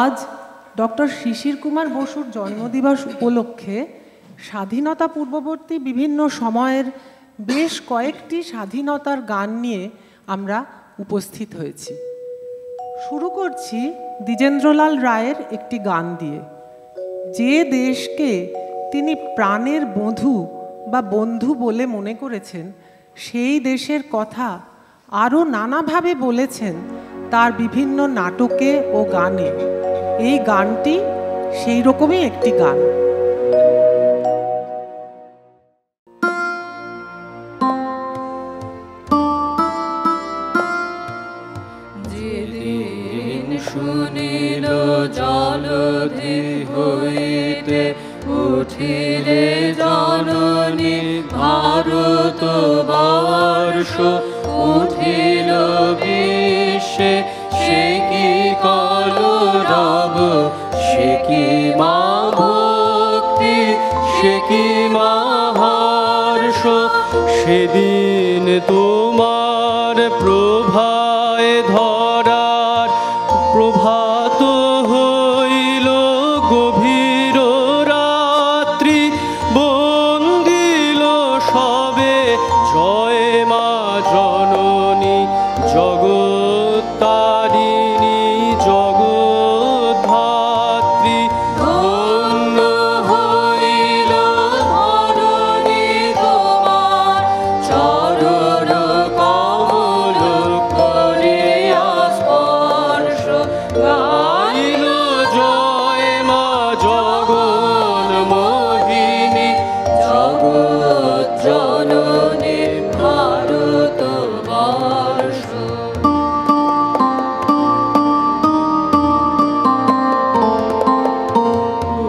আজ ডক্টর শিশির কুমার বসুর জন্মদিবস উপলক্ষে স্বাধীনতা পূর্ববর্তী বিভিন্ন সময়ের বেশ কয়েকটি স্বাধীনতার গান নিয়ে আমরা উপস্থিত হয়েছি। শুরু করছি দ্বিজেন্দ্রলাল রায়ের একটি গান দিয়ে। যে দেশকে তিনি প্রাণের বধূ বা বন্ধু বলে মনে করেছেন, সেই দেশের কথা আরও নানাভাবে বলেছেন তার বিভিন্ন নাটকে ও গানে। এই গানটি সেই রকমই একটি গান। যেদিন শুনিল জলধি হইতে উঠিলে জননী ভারতবর্ষ, উঠিল বিশ্বে সে কি কলরব, সে কি মা ভক্তি, সে কি মহার্ষ। সেদিন তোমার প্রভায় ধরার প্রভাত হইল গভীর রাত্রি, বন্দিল সবে জয় মা জননী জগত্তারিণী জগদ্ধাত্রী। ধন্য হইল ধরণী তোমার চরণ কমল করিয়া স্পর্শ, গাইল জয় মা জগন মোহিনী জগৎ জননী ভারতবর্ষ।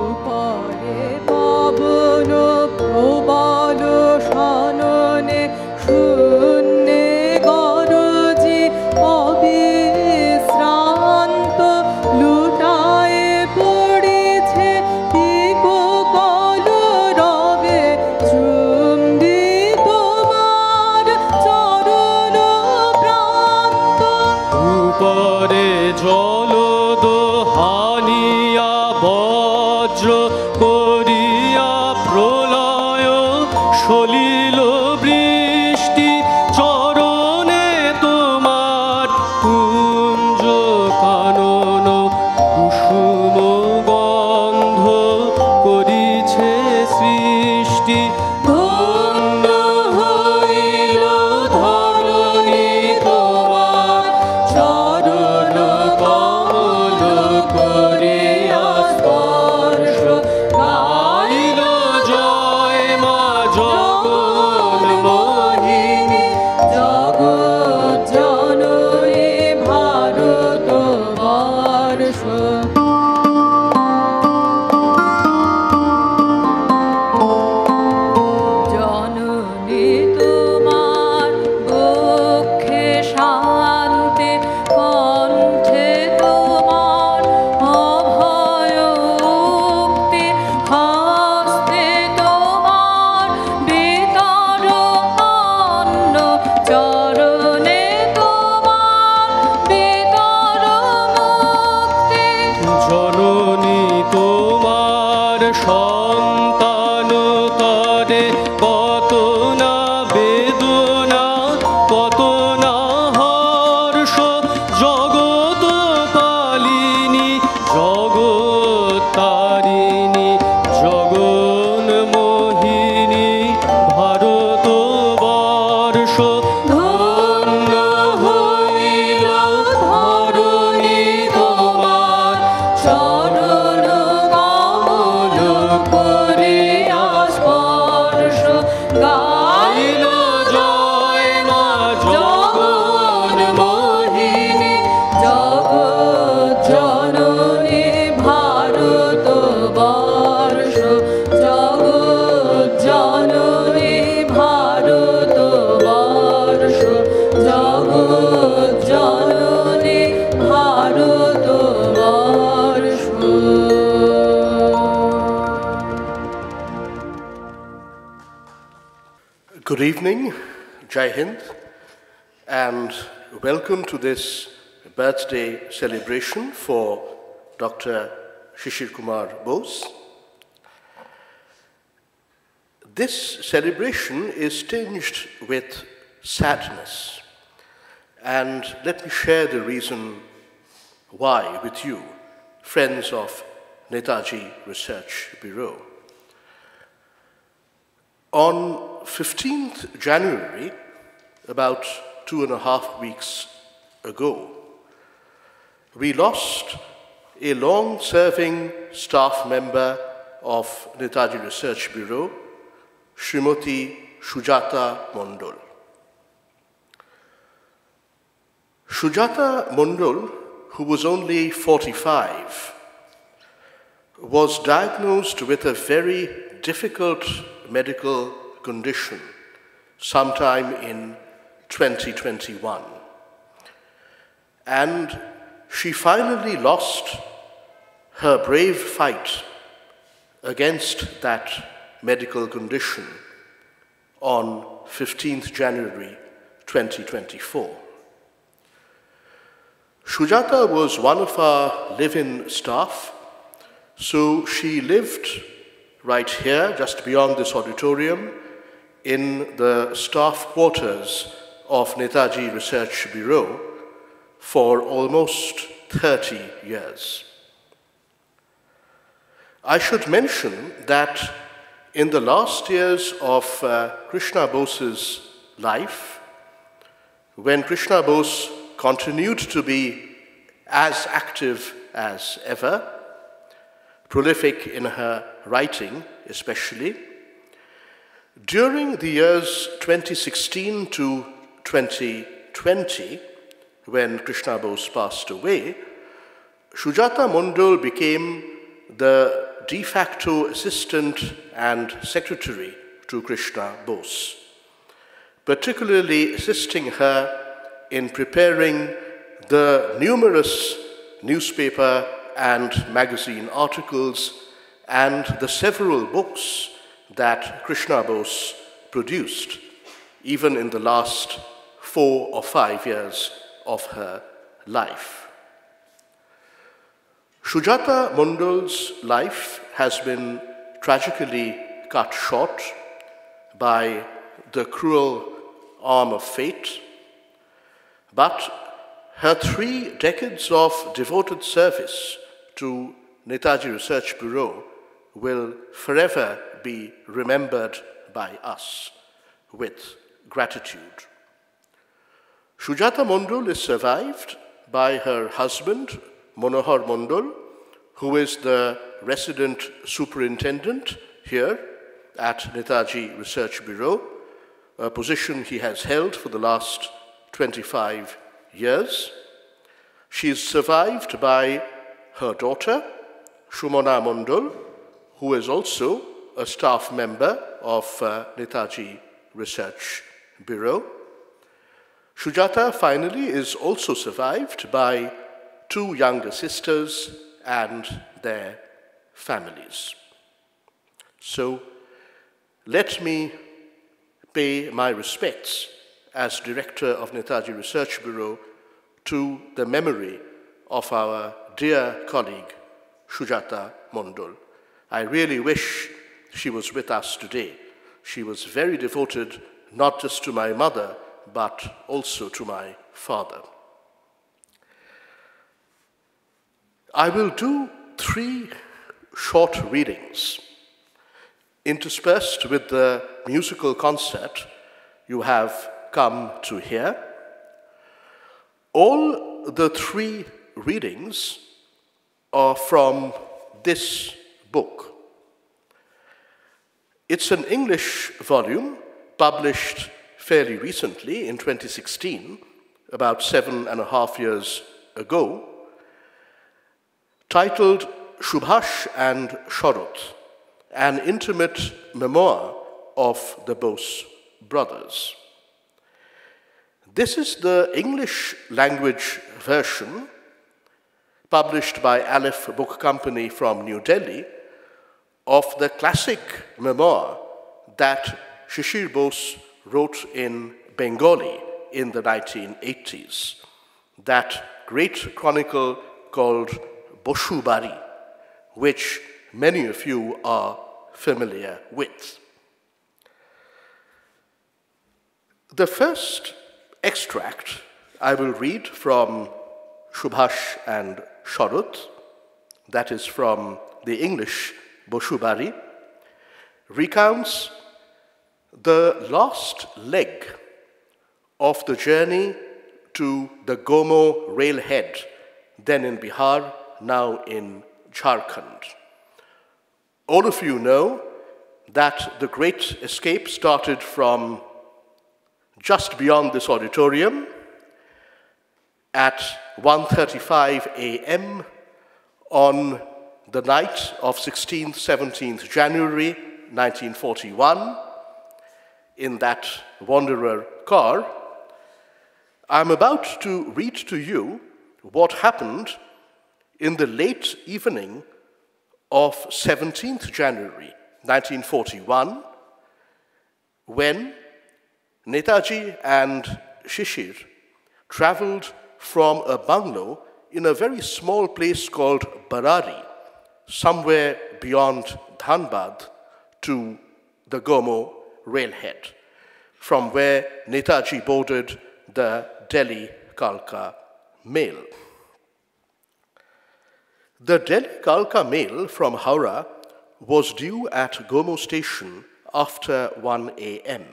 উপরে পবন প্রবল সননে শূন্যে গরজি অবিশ্রান্ত, লুটায়ে পড়েছে পিকো কলরবে চুম্বি তোমার চরণ প্রান্ত। উপরে জলদ হানিয়া বজ্র করিয়া প্রলয় সলিল বৃষ্টি, চরণে তোমার কুঞ্জ কানন কুসুম গন্ধ করিছে সৃষ্টি। ধন্য হইল ধরণী তোমার চরণ কমল করিয়া স্পর্শ, গাইল জয় মা জগন মোহিনী জগৎ জননী ভারতবর্ষ। জননী তোমার বক্ষে শান্তি, কণ্ঠে তোমার অভয় উক্তি, হস্তে তোমার বিতর অন্ন, চরণে তোমার বিতর মুক্তি। জননী তোমার সন্তান তরে কত না বেদনা, কত না হর্ষ, জগৎ পালিনী জগত্তারিণী জগন মোহিনী ভারতবর্ষ। ধন্য হইল ধরণী তোমার চরণ কমল করিয়া স্পর্শ, গাইল জয় মা জগন মোহিনী জগৎ জননী ভারতবর্ষ, জগৎ জননী ভারতবর্ষ, জগৎ জননী Bharatvarsha. Good evening, Jai Hind, and welcome to this birthday celebration for Dr. Shishir Kumar Bose. This celebration is tinged with sadness, and let me share the reason why with you, friends of Netaji Research Bureau. On 15th January, about 2.5 weeks ago, we lost a long-serving staff member of Netaji Research Bureau, Srimati Sujata Mondol. Sujata Mondol, who was only 45, was diagnosed with a very difficult medical condition sometime in 2021. And she finally lost her brave fight against that medical condition on 15th January 2024. Sujata was one of our live-in staff, so she lived right here, just beyond this auditorium, in the staff quarters of Netaji Research Bureau for almost 30 years. I should mention that in the last years of Krishna Bose's life, when Krishna Bose continued to be as active as ever, prolific in her writing especially, during the years 2016 to 2020, when Krishna Bose passed away, Sujata Mondol became the de facto assistant and secretary to Krishna Bose, particularly assisting her in preparing the numerous newspaper and magazine articles and the several books that Krishna Bose produced, even in the last 4 or 5 years of her life. Sujata Mondol's life has been tragically cut short by the cruel arm of fate, but her 3 decades of devoted service to Netaji Research Bureau will forever be remembered by us with gratitude. Sujata Mondol is survived by her husband, Manohar Mondol, who is the resident superintendent here at Netaji Research Bureau, a position he has held for the last 25 years. She is survived by her daughter, Shumona Mondol, who is also a staff member of Netaji Research Bureau. Sujata finally is also survived by 2 younger sisters and their families. So let me pay my respects as director of Netaji Research Bureau to the memory of our dear colleague, Sujata Mondol. I really wish she was with us today. She was very devoted not just to my mother, but also to my father. I will do 3 short readings, interspersed with the musical concert you have come to hear. All the 3 readings are from this book. It's an English volume published fairly recently in 2016, about 7.5 years ago, titled Shubhash and Sharot, an intimate memoir of the Bose brothers. This is the English language version published by Aleph Book Company from New Delhi of the classic memoir that Shishir Bose wrote in Bengali in the 1980s, that great chronicle called Boshubari, which many of you are familiar with. The first extract I will read from Subhash and Sharut, that is from the English Boshubari, recounts the last leg of the journey to the Gomo railhead, then in Bihar, now in Jharkhand. All of you know that the Great Escape started from just beyond this auditorium at 1:35 a.m. on the night of 16th, 17th January 1941 in that Wanderer car. I'm about to read to you what happened in the late evening of 17th January 1941 when Netaji and Shishir traveled from a bungalow in a very small place called Barari, somewhere beyond Dhanbad, to the Gomo railhead, from where Netaji boarded the Delhi-Kalka mail. The Delhi-Kalka mail from Howrah was due at Gomo station after 1 a.m.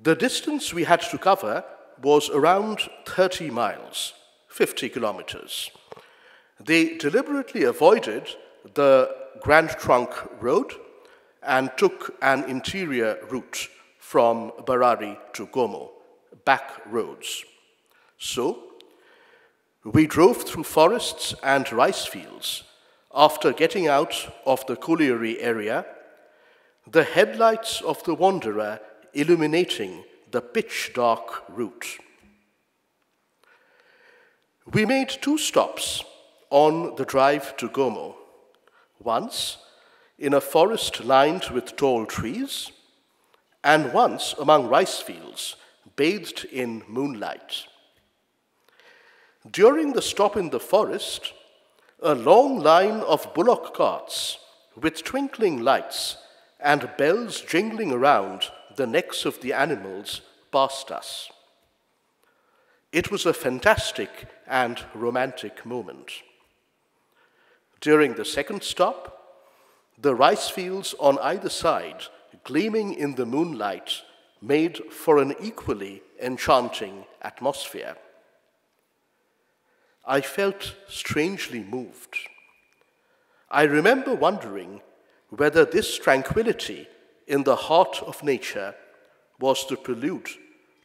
The distance we had to cover was around 30 miles, 50 kilometers. They deliberately avoided the Grand Trunk Road and took an interior route from Barari to Gomo, back roads. So, we drove through forests and rice fields. After getting out of the colliery area, the headlights of the Wanderer illuminating the pitch-dark route. We made 2 stops on the drive to Gomo, once in a forest lined with tall trees, and once among rice fields bathed in moonlight. During the stop in the forest, a long line of bullock carts with twinkling lights and bells jingling around the necks of the animals passed us. It was a fantastic and romantic moment. During the second stop, the rice fields on either side, gleaming in the moonlight, made for an equally enchanting atmosphere. I felt strangely moved. I remember wondering whether this tranquility in the heart of nature was the prelude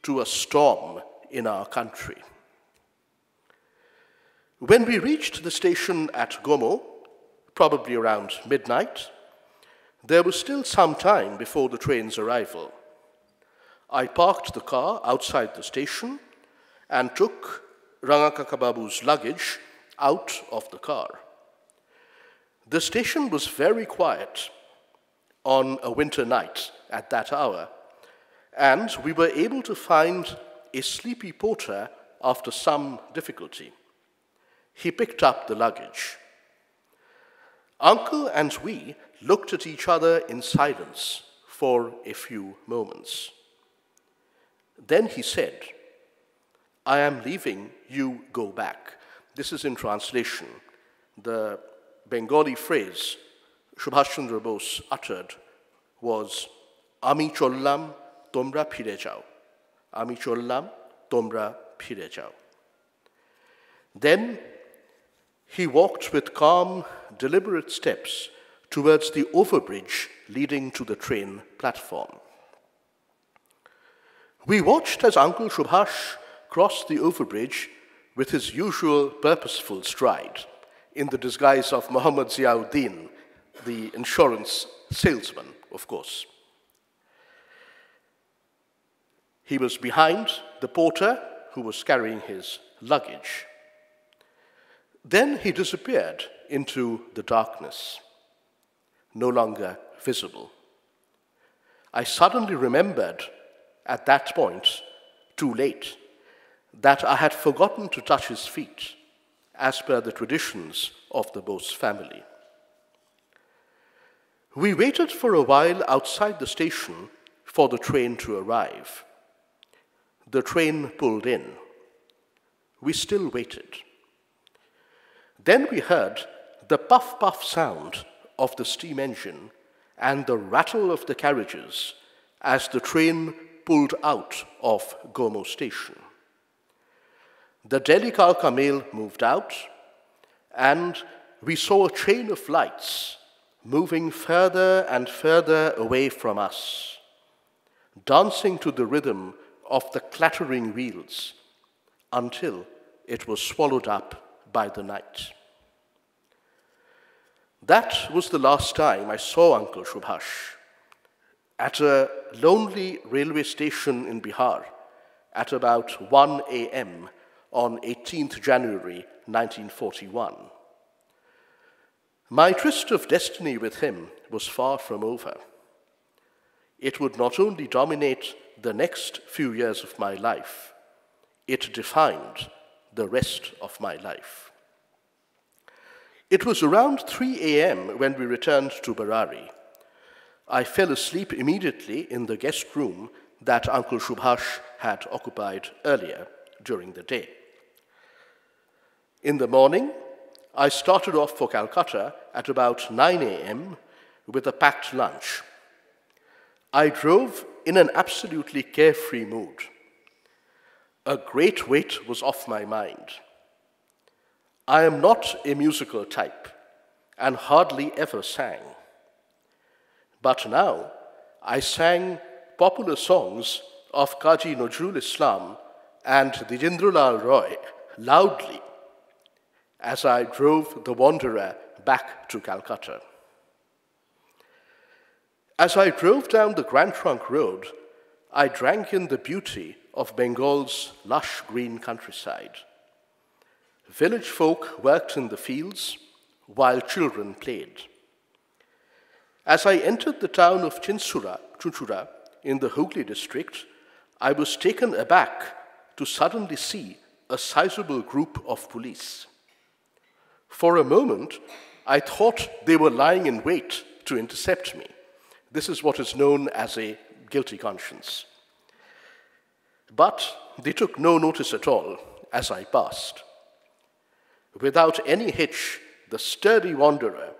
to a storm in our country. When we reached the station at Gomo, probably around midnight, there was still some time before the train's arrival. I parked the car outside the station and took Rangakaka Babu's luggage out of the car. The station was very quiet on a winter night at that hour, and we were able to find a sleepy porter after some difficulty. He picked up the luggage. Uncle and we looked at each other in silence for a few moments. Then he said, "I am leaving, you go back." This is in translation. The Bengali phrase Subhash Chandra Bose uttered was, "Ami chollam, tomra phire jao." Ami chollam, tomra phire jao. Then he walked with calm, deliberate steps towards the overbridge leading to the train platform. We watched as Uncle Subhash crossed the overbridge with his usual purposeful stride, in the disguise of Muhammad Ziauddin, the insurance salesman, of course. He was behind the porter who was carrying his luggage. Then he disappeared into the darkness, no longer visible. I suddenly remembered at that point, too late, that I had forgotten to touch his feet as per the traditions of the Bose family. We waited for a while outside the station for the train to arrive. The train pulled in. We still waited. Then we heard the puff-puff sound of the steam engine and the rattle of the carriages as the train pulled out of Gomo station. The Delhi Kalka mail moved out, and we saw a chain of lights moving further and further away from us, dancing to the rhythm of the clattering wheels until it was swallowed up by the night. That was the last time I saw Uncle Subhash, at a lonely railway station in Bihar at about 1 a.m. on 18th January 1941. My tryst of destiny with him was far from over. It would not only dominate the next few years of my life, it defined the rest of my life. It was around 3 a.m. when we returned to Barari. I fell asleep immediately in the guest room that Uncle Subhash had occupied earlier during the day. In the morning, I started off for Calcutta at about 9 a.m. with a packed lunch. I drove in an absolutely carefree mood. A great weight was off my mind. I am not a musical type and hardly ever sang. But now I sang popular songs of Kaji Nazrul Islam and Dijendralal Roy loudly as I drove the wanderer back to Calcutta. As I drove down the Grand Trunk Road, I drank in the beauty of Bengal's lush green countryside. Village folk worked in the fields while children played. As I entered the town of Chunchura in the Hooghly district, I was taken aback to suddenly see a sizable group of police. For a moment, I thought they were lying in wait to intercept me. This is what is known as a guilty conscience. But they took no notice at all as I passed. Without any hitch, the sturdy wanderer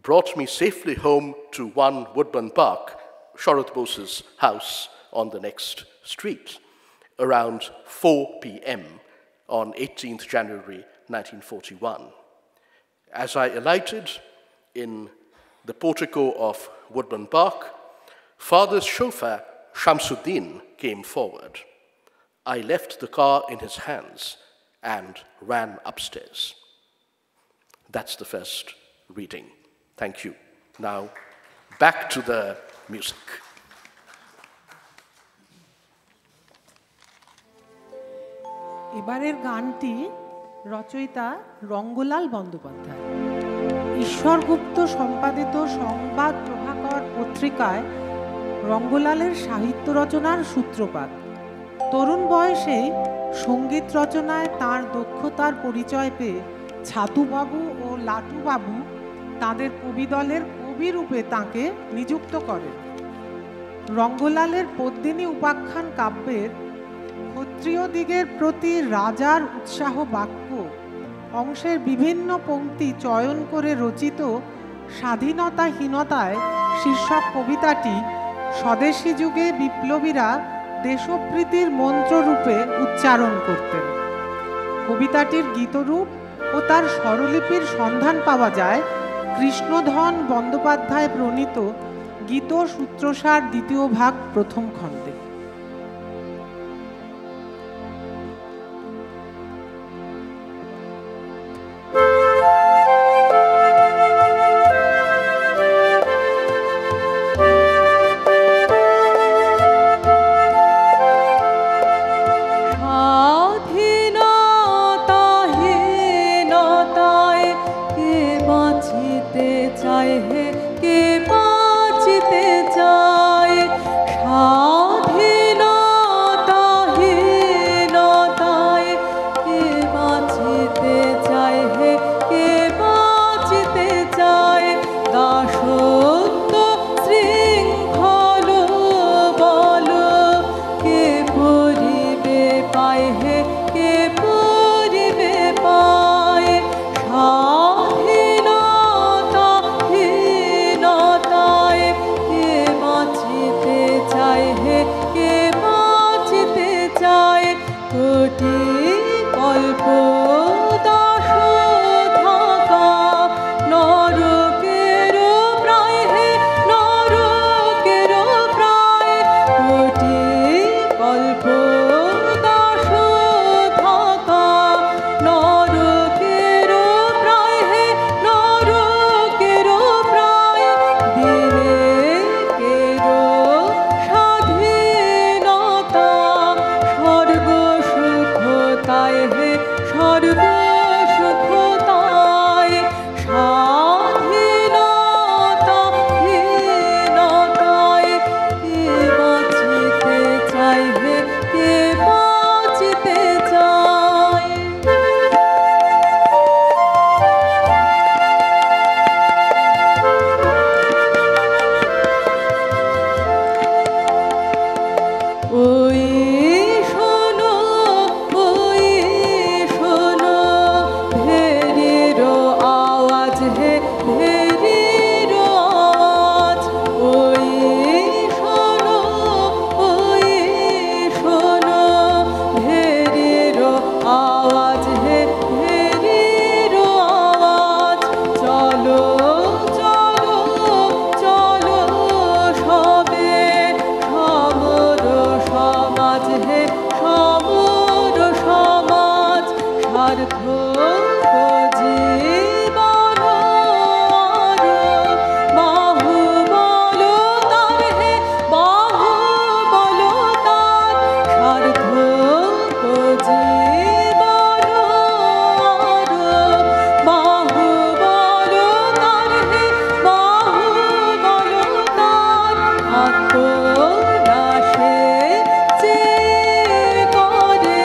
brought me safely home to 1 Woodburn Park, Sharat Bose's house on the next street, around 4 p.m. on 18th January 1941. As I alighted in the portico of Woodburn Park, Father's chauffeur, Shamsuddin, came forward. I left the car in his hands and ran upstairs. That's the first reading. Thank you. Now, back to the music. এবারের গানটি রচয়িতা রঙ্গলাল বন্দ্যোপাধ্যায়। ঈশ্বরগুপ্ত সম্পাদিত সংবাদ প্রভাকর পত্রিকায় রঙ্গলালের সাহিত্য রচনার সূত্রপাত। তরুণ বয়সেই সঙ্গীত রচনায় তাঁর দক্ষতার পরিচয় পেয়ে ছাতুবাবু ও লাটুবাবু তাঁদের কবিদলের কবিরূপে তাঁকে নিযুক্ত করেন। রঙ্গলালের পদ্মিনী উপাখ্যান কাব্যের ক্ষত্রিয় দিগের প্রতি রাজার উৎসাহ বাক্য অংশের বিভিন্ন পংক্তি চয়ন করে রচিত স্বাধীনতাহীনতায় শীর্ষক কবিতাটি স্বদেশী যুগে বিপ্লবীরা দেশপ্রীতির মন্ত্ররূপে উচ্চারণ করতেন। কবিতাটির গীতরূপ ও তার স্বরলিপির সন্ধান পাওয়া যায় কৃষ্ণধন বন্দ্যোপাধ্যায় প্রণীত গীত সূত্রসার দ্বিতীয় ভাগ প্রথম খণ্ডে। কে বাঁচিতে চায় আত্মনাশে চেয়ে করে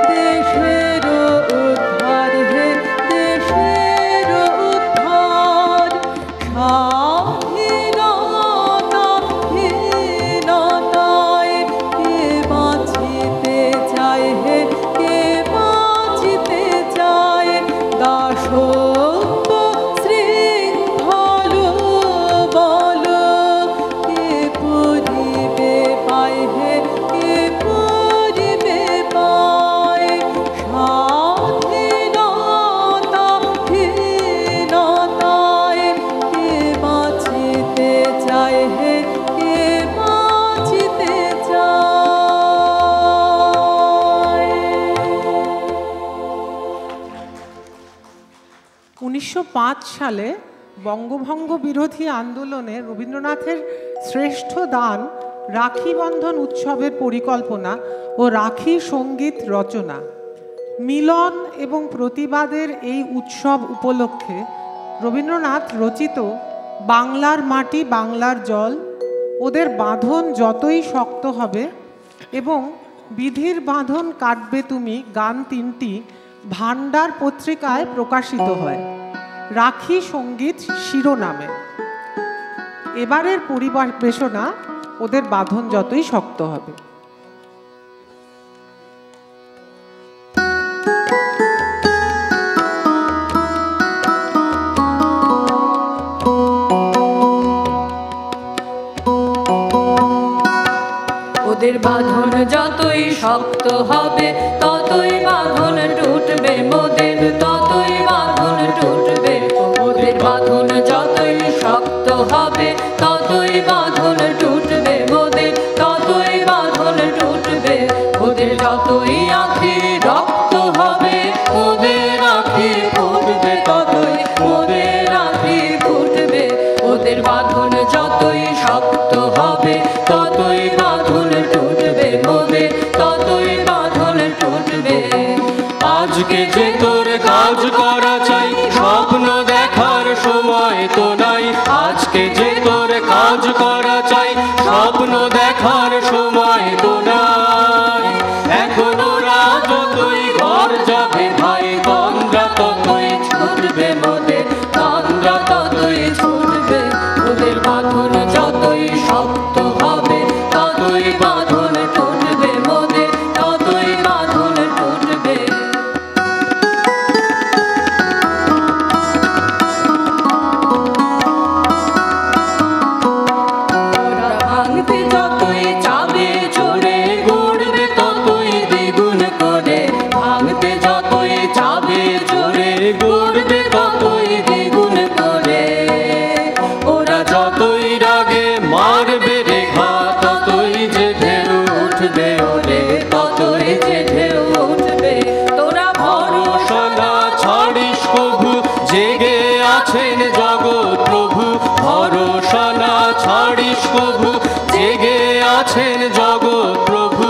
দেশের উদ্ধার হে দেশের উদ্ধার স্বাধীনতাহীনতায় কে বাঁচিতে চায় হে কে বাঁচিতে চায় দাসত্ব শৃঙ্খল বল কে পরিবে পায় হে কে পরিবে পায় স্বাধীনতাহীনতায় কে বাঁচিতে চায় হে কে বাঁচিতে চায়। 1905 সালে বঙ্গভঙ্গ বিরোধী আন্দোলনে রবীন্দ্রনাথের শ্রেষ্ঠ দান রাখি বন্ধন উৎসবের পরিকল্পনা ও রাখি সঙ্গীত রচনা। মিলন এবং প্রতিবাদের এই উৎসব উপলক্ষে রবীন্দ্রনাথ রচিত বাংলার মাটি বাংলার জল, ওদের বাঁধন যতই শক্ত হবে এবং বিধির বাঁধন কাটবে তুমি গান তিনটি ভান্ডার পত্রিকায় প্রকাশিত হয় রাখি সঙ্গীত শিরোনামে। এবারের পরিবেশনা ওদের বাঁধন যতই শক্ত হবে। ওদের বাঁধন যতই শক্ত হবে ততই বাঁধন টুটবে মোদের ততই বাঁধন টুটবে ওদের বাঁধন যতই শক্ত হবে ততই বাঁধন টুটবে মোদের ততই বাঁধন টুটবে ওদের যতই আঁখি রক্ত হবে ওদের আঁখি ফুটবে ততই ওদের আঁখি ফুটবে ওদের বাঁধন যতই শক্ত হবে ততই বাঁধন টুটবে মোদের ততই বাঁধন টুটবে। আজকে যে তোর কাজ করা চাই স্বপ্ন দেখার সময় তো নাই আজকে যে তোর কাজ করা চাই স্বপ্ন দেখার সময় তো নাই এখন ওরা যতই ঘর যাবে ভাই তন্দ্রা ততই ছুটবে মোদের তন্দ্রা ততই ছুটবে ওদের বাঁধন যতই শক্ত হবে ততই বাঁধন টুটবে মোদের ততই বাঁধন টুটবে। ওরা ভাঙতে যতই চাবে জোরে গড়বে ততই দ্বিগুণ করে ভাঙতে যতই চাবে জোরে গড়বে ততই দ্বিগুণ করে ওরা যতই রাগে মারবে রেখা ততই যে ঢেউ উঠবে ওরে ততই যে ঢেউ উঠবে তোরা ভরসা না ছাড়িস কভু জেগে আছেন জগৎ প্রভু ভরসা না ছাড়িস কভু জেগে আছেন জগৎ প্রভু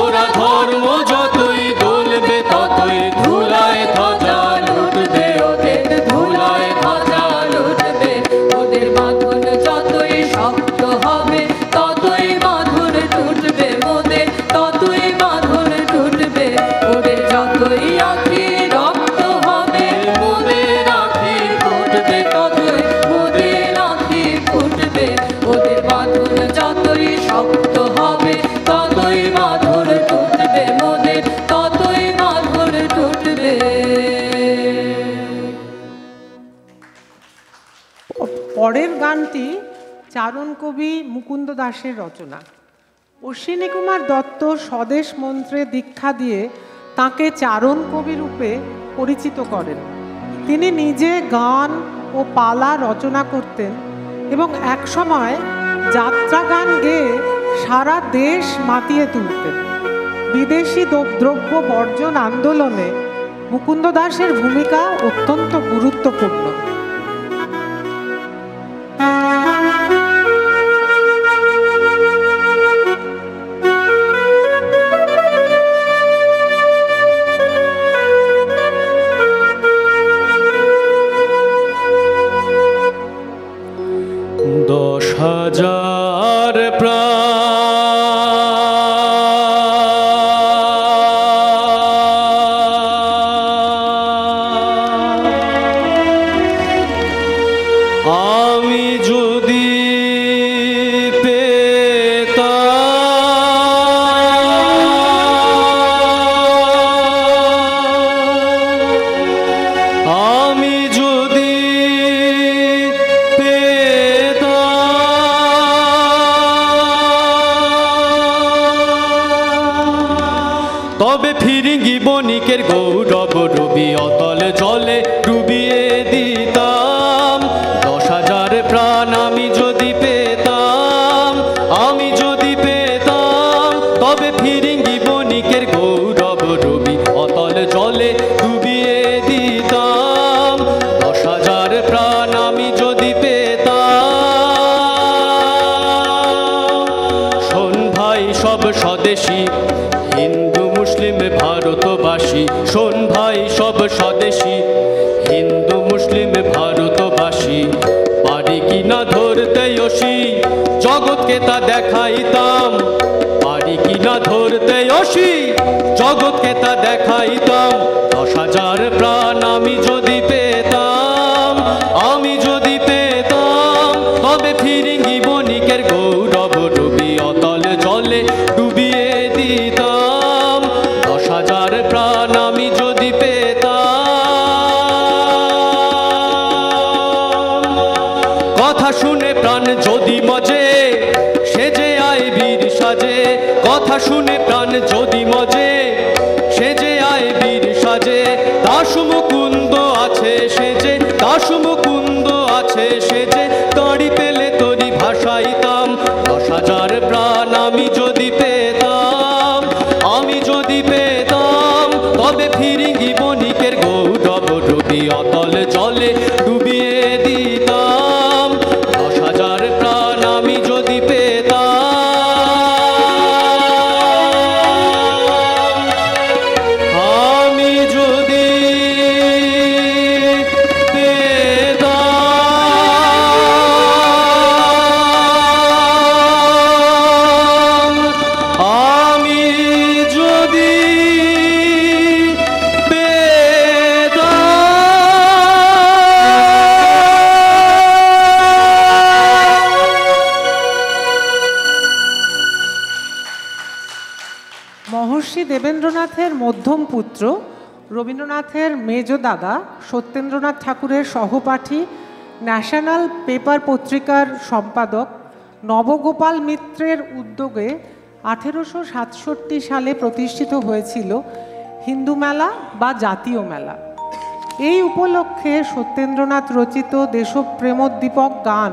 ওরা ধর্ম যতই দলবে ততই ধুলায় ধ্বজা লুটবে ওদের ধুলায় ধ্বজা লুটবে ওদের বাঁধন যতই শক্ত হবে ততই বাঁধন টুটবে মোদের ততই বাঁধন টুটবে ওদের যতই আঁখি রক্ত হবে মোদের আঁখি ফুটবে ততই মোদের আঁখি ফুটবে ওদের বাঁধন যতই শক্ত হবে ততই বাঁধন টুটবে মোদের ততই বাঁধন টুটবে। পরের গানটি চারণ কবি মুকুন্দ দাসের রচনা। অশ্বিনী কুমার দত্ত স্বদেশ মন্ত্রে দীক্ষা দিয়ে তাকে চারণ কবি রূপে পরিচিত করেন। তিনি নিজে গান ও পালা রচনা করতেন এবং একসময় যাত্রা গান গেয়ে সারা দেশ মাতিয়ে তুলতেন। বিদেশি দ্রব্য বর্জন আন্দোলনে মুকুন্দ দাসের ভূমিকা অত্যন্ত গুরুত্বপূর্ণ। হাজার আমি যদি আমি যদি তবে ফিরিঙ্গি বণিকের গৌরব রবি অতল জলে ডুবিয়ে দিতাম 10,000 প্রাণ আমি যদি পেতাম আমি যদি পেতাম তবে ফিরিঙ্গি বণিকের গৌরব রবি অতল জলে ডুবিয়ে দিতাম 10,000 প্রাণ আমি যদি পেতাম শোন ভাই সব স্বদেশী হিন্দু মুসলিম ভারতবাসী শোন ভাই সব স্বদেশী হিন্দু মুসলিম ভারতবাসী পারি কিনা ধরতে অসি জগৎকে তা দেখাইতাম পারি কিনা ধরতে অসি জগৎকে তা দেখাইতাম 10,000 প্রাণ আমি যদি পেতাম আমি যদি পেতাম তবে ফিরিঙ্গি বণিকের গৌরব রবি অতল জলে ডুবিয়ে দিতাম 10,000 প্রাণ আমি যদি পেতাম কথা শুনে প্রাণ যদি মজে সে যে আয় বীর সাজে কথা শুনে প্রাণ যদি মজে সে যে আয় বীর সাজে দাস মুকুন্দ আছে সে যে দাস মুকুন্দ আছে সে যে তাড়ি পেলে তরি ভাসাইতাম 10,000 প্রাণ আমি যদি পেতাম আমি যদি পেতাম তবে ফিরিঙ্গি বণিকের গৌরব রবি অতল জলে ডুবিয়ে দিতাম 10,000 প্রাণ আমি যদি পেতাম আমি যদি পেতাম আমি যদি মহর্ষি দেবেন্দ্রনাথের মধ্যম পুত্র, রবীন্দ্রনাথের মেজ দাদা, সত্যেন্দ্রনাথ ঠাকুরের সহপাঠী, ন্যাশনাল পেপার পত্রিকার সম্পাদক নবগোপাল মিত্রের উদ্যোগে 1867 সালে প্রতিষ্ঠিত হয়েছিল হিন্দু মেলা বা জাতীয় মেলা। এই উপলক্ষে সত্যেন্দ্রনাথ রচিত দেশপ্রেমোদ্দীপক গান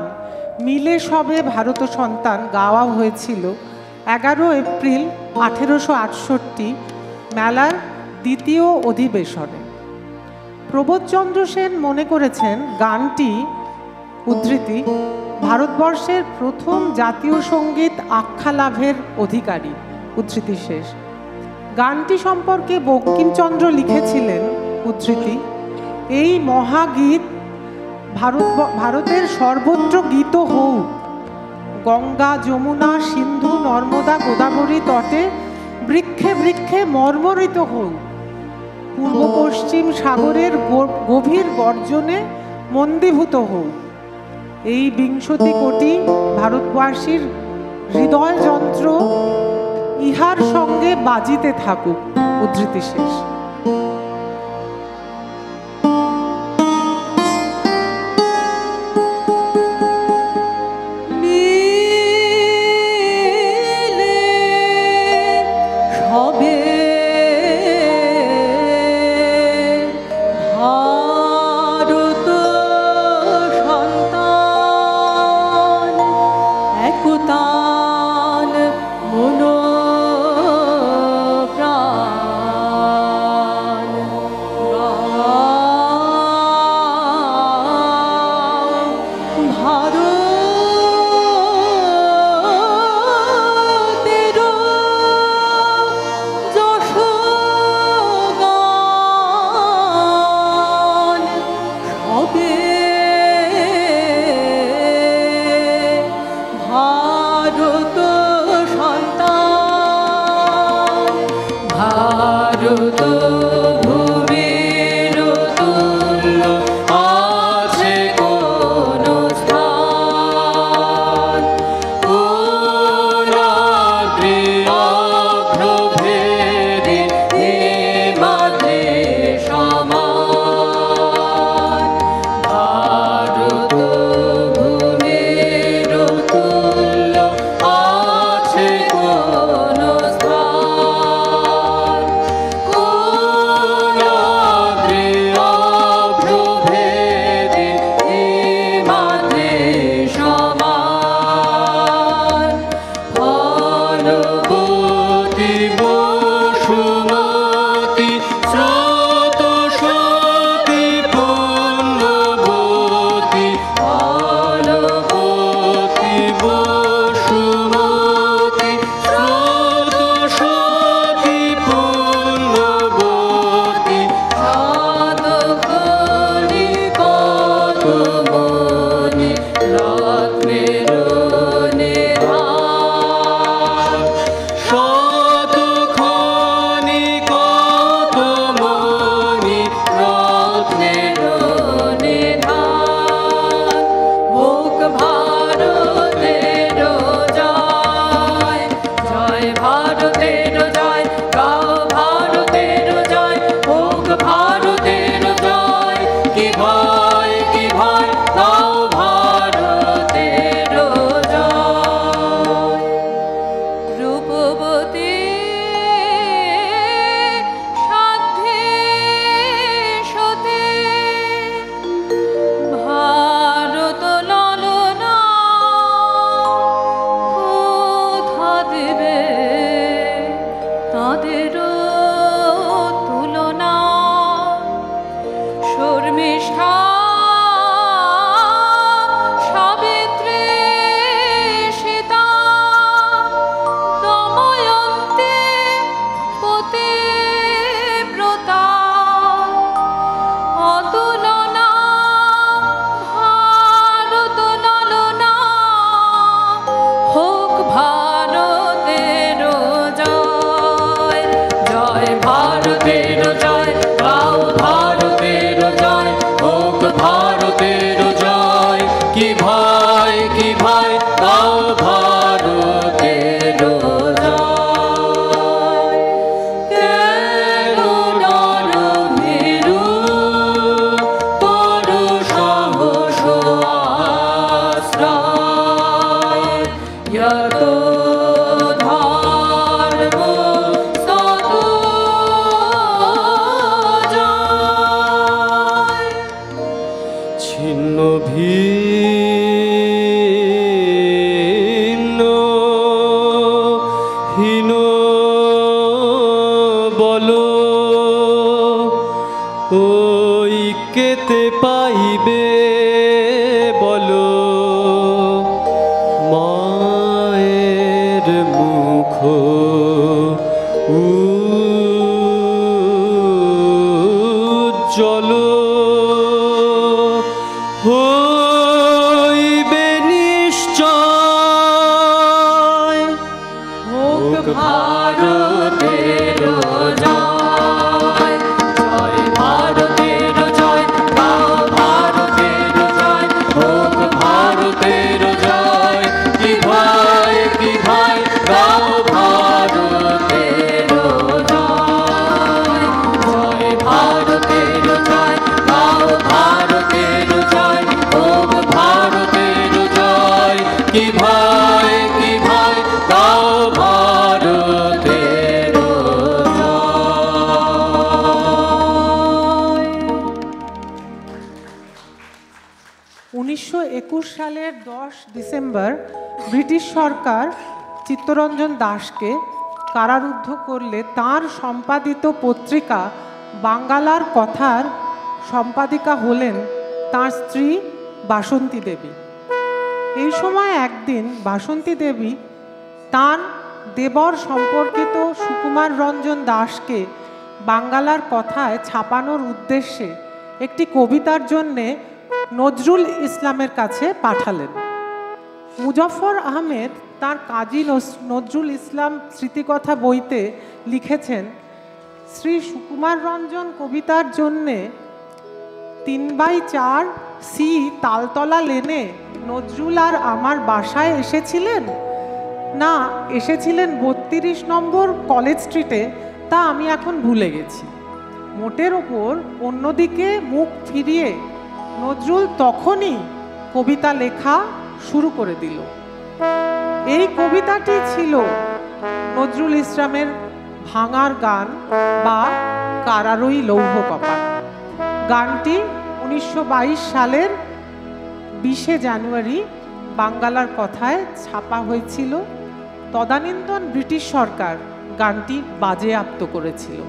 মিলে সবে ভারত সন্তান গাওয়া হয়েছিল 11 এপ্রিল 1868 মেলার দ্বিতীয় অধিবেশনে। প্রবোধচন্দ্র সেন মনে করেছেন গানটি উদ্ধৃতি ভারতবর্ষের প্রথম জাতীয় সঙ্গীত আখ্যা লাভের অধিকারী, উদ্ধৃতি শেষ। গানটি সম্পর্কে বঙ্কিমচন্দ্র লিখেছিলেন উদ্ধৃতি এই মহাগীত ভারতের সর্বত্র গীত হউক, গঙ্গা যমুনা সিন্ধু নর্মদা গোদাবরী তটে বৃক্ষে বৃক্ষে মর্মরিত হউক, পূর্ব পশ্চিম সাগরের গভীর গর্জনে মন্দীভূত হউক, এই 20 কোটি ভারতবাসীর হৃদয় যন্ত্র ইহার সঙ্গে বাজিতে থাকুক, উদ্ধৃতি শেষ। ভারত সন্তান, ভারত ভূমির তুল্য আছে কোন স্থান, কোন আদ্রি অগ্রভেদী হিমাদ্রি সমান, ভারত ভূমির তুল্য আছে কোন স্থান, কোন আদ্রি অগ্রভেদী হিমাদ্রি সমান, ফলবতী বসুমতী স্রোতস্বতী পুণ্যবতী, ফলবতী বসুমতী স্রোতস্বতী পুণ্যবতী, শতকোটি কতমণি রত্নের নিধান, শতখনি কতমণি রত্নের নিধান, হোক ভারতের জয়, জয় ভারতের জয়, গাও ভারতের জয়, হোক ভারতের জয়, কি ভয় কি ভয়, গাও ভারতের জয়। রূপবতী সাধ্যে সতী ভারত ললনা, কোথা দেবে তাদেরও তুলনা, শর্মিষ্ঠা সাবিত্রী সীতা, দময়ন্তী পতিব্রতা, অতুলনা ভারত ললনা, হোক ভারতের জয়, জয় ভারতের জয়, গাও ভারতের জয়, হোক ভারতের জয়, কি ভয় কি ভয়, গাও ভারতের জয়। কেন ডর ভীরু তোর সাহস আশ্রয়, যত ধর্ম তত জয়। ছিন্ন ভিন্ন হীন বলো, ওই কেতে পাইবে বলো, মায়ের মুখ উজ্জ্বল হইবে নিশ্চয়, হোক ভারতের জয়, জয় ভারতের জয়, গাও ভারতের জয়, হোক ভারতের জয়, কি ভয় কি ভয়, গাও ভারতের জয়, জয় ভারতের জয়, গাও ভারতের জয়, হোক ভারতের জয়, কি ভয় কি ভয়, গাও ভারতের জয়। 1921 সালের 10 ডিসেম্বর ব্রিটিশ সরকার চিত্তরঞ্জন দাশকে কারারুদ্ধ করলে তার সম্পাদিত পত্রিকা বাঙ্গালার কথার সম্পাদিকা হলেন তার স্ত্রী বাসন্তী দেবী। এই সময় একদিন বাসন্তী দেবী তার দেবর সম্পর্কিত সুকুমার রঞ্জন দাশকে বাঙ্গালার কথায় ছাপানোর উদ্দেশ্যে একটি কবিতার জন্যে নজরুল ইসলামের কাছে পাঠালেন। মুজফফর আহমেদ তার কাজী নজরুল ইসলাম স্মৃতিকথা বইতে লিখেছেন, শ্রী সুকুমার রঞ্জন কবিতার জন্যে 3/4 সি তালতলা লেনে নজরুল আর আমার বাসায় এসেছিলেন, না এসেছিলেন 32 নম্বর কলেজ স্ট্রিটে, তা আমি এখন ভুলে গেছি। মোটের ওপর অন্যদিকে মুখ ফিরিয়ে নজরুল তখনই কবিতা লেখা শুরু করে দিল। এই কবিতাটি ছিল নজরুল ইসলামের ভাঙার গান বা কারারই লৌহ কপাট। গানটি 1922 সালের 20শে জানুয়ারি বাঙ্গালার কথায় ছাপা হয়েছিল। তদানীন্তন ব্রিটিশ সরকার গানটি বাজেয়াপ্ত করেছিল।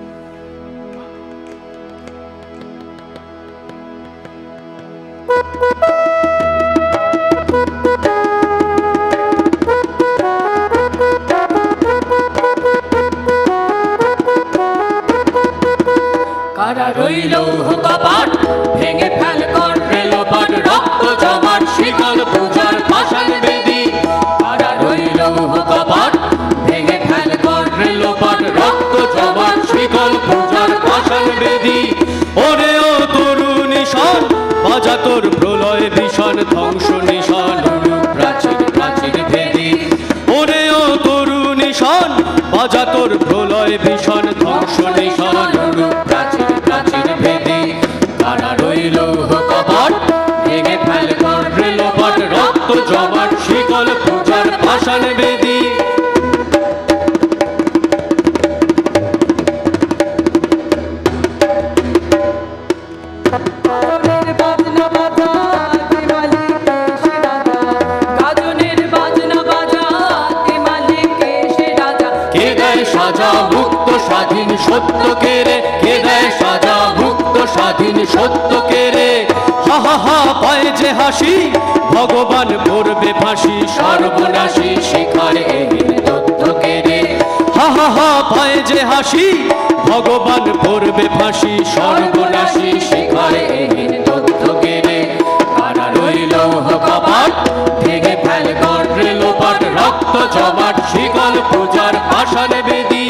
কারা রইল কপাট ভেঙে ফেল কর রেলপাট, রক্ত জমাট শিকল পূজার পাষাণ বেদি। কারা রইল কপাট ভেঙে ফেল কর রেলপাট, রক্ত জমাট শিকল পূজার পাষাণ বেদি। ওরে ও তরুণ নিশান বাজা তোর প্রলয় ভীষণ ধ্বংস নিশান প্রাচীর প্রাচীর ভেদি। ওরে ও তরুণ নিশান বাজা তোর প্রলয় ভীষণ ধ্বংস নিশান প্রাচীর প্রাচীর ভেদি। কারা রইল কপাট ভেঙে ফেল কর রেলপাট, রক্ত জমাট শিকল পূজার পাষাণ বেদি। স্বাধীন সত্য কেরে কে দেয় সাজা, মুক্ত স্বাধীন সত্য কেরে। হা হা হা পায় যে হাসি ভগবান করবে ফাঁসি, সর্বনাশী শিখারে এহিন তথ্য কেরে। হা হা হা পায় যে হাসি ভগবান করবে ফাঁসি, সর্বনাশী শিখারে এহিন তথ্য কেরে। কারা রইল কপাট ভেঙে ফেল কর রেলপাট, রক্ত জমাট শিকল পূজার পাষাণ বেদি।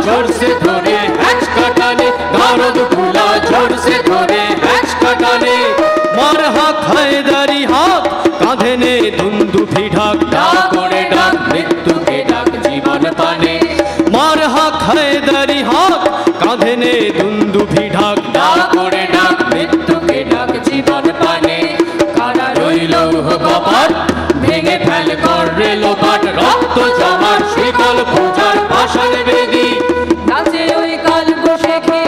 जोरसे धरे हैच कटाने, गारद भूला जोरसे धरे हैच कटाने। मार हाथ हैदारी हाथ कांधे ने दुंदुभि ढाक, डाक करे डाक मृत्यु के डाक जीवन पाने। मार हाथ हैदारी हाथ कांधे ने दुंदुभि ढाक, डाक करे डाक मृत्यु के डाक जीवन पाने। कारा रइल कपाट ভেঙে ফেল কর রেলপাট, রক্ত জমাট শিকল পূজার পাষাণ বেদি। নাচে ওই কাল বসেখি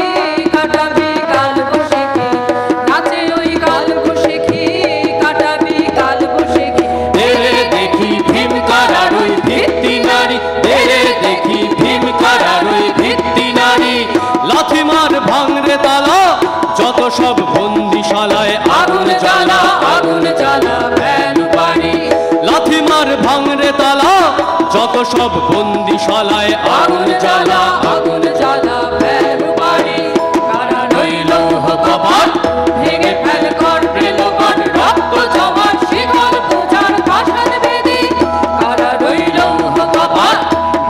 কাটাবি কাল বসেখি, নাচে ওই কাল বসেখি কাটাবি কাল বসেখি। দেরে দেখি ভীম কারার ওই ভিত্তি নারী, দেরে দেখি ভীম কারার ওই ভিত্তি নারী। লাথি মার ভাঙরে তালা যত সব বন্দিশালায়, আগুন জ্বালা আগুন জ্বালা ফেল পানি। লাথি মার ভাঙরে তালা যত সব বন্দিশালায়, আগুন জ্বালা আগুন জ্বালা ফেল পানি। কারা রইল কপাট ভেঙে ফেল কর রেলপাট, রক্ত জমাট শিকল পূজার পাষাণ বেদি। কারা রইল কপাট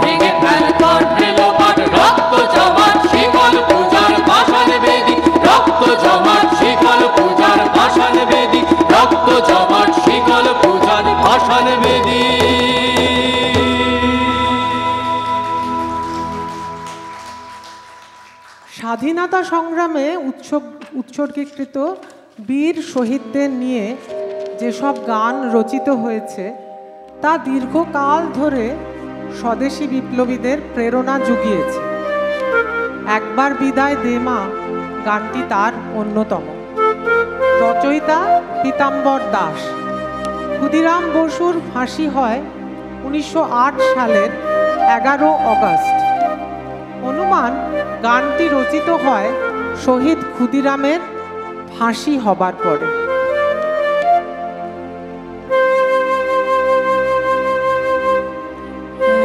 ভেঙে ফেল কর রেলপাট, রক্ত জমাট শিকল পূজার পাষাণ বেদি। রক্ত জমাট শিকল পূজার পাষাণ বেদি, রক্ত জমাট শিকল পূজার পাষাণ বেদি। স্বাধীনতা সংগ্রামে উৎসর্গীকৃত বীর শহীদদের নিয়ে যেসব গান রচিত হয়েছে তা দীর্ঘকাল ধরে স্বদেশী বিপ্লবীদের প্রেরণা জুগিয়েছে। একবার বিদায় দে মা গানটি তার অন্যতম। রচয়িতা পীতাম্বর দাস। ক্ষুদিরাম বসুর ফাঁসি হয় 1908 সালের 11 অগস্ট। অনুমান গানটি রচিত হয় শহীদ ক্ষুদিরামের ফাঁসি হবার পরে।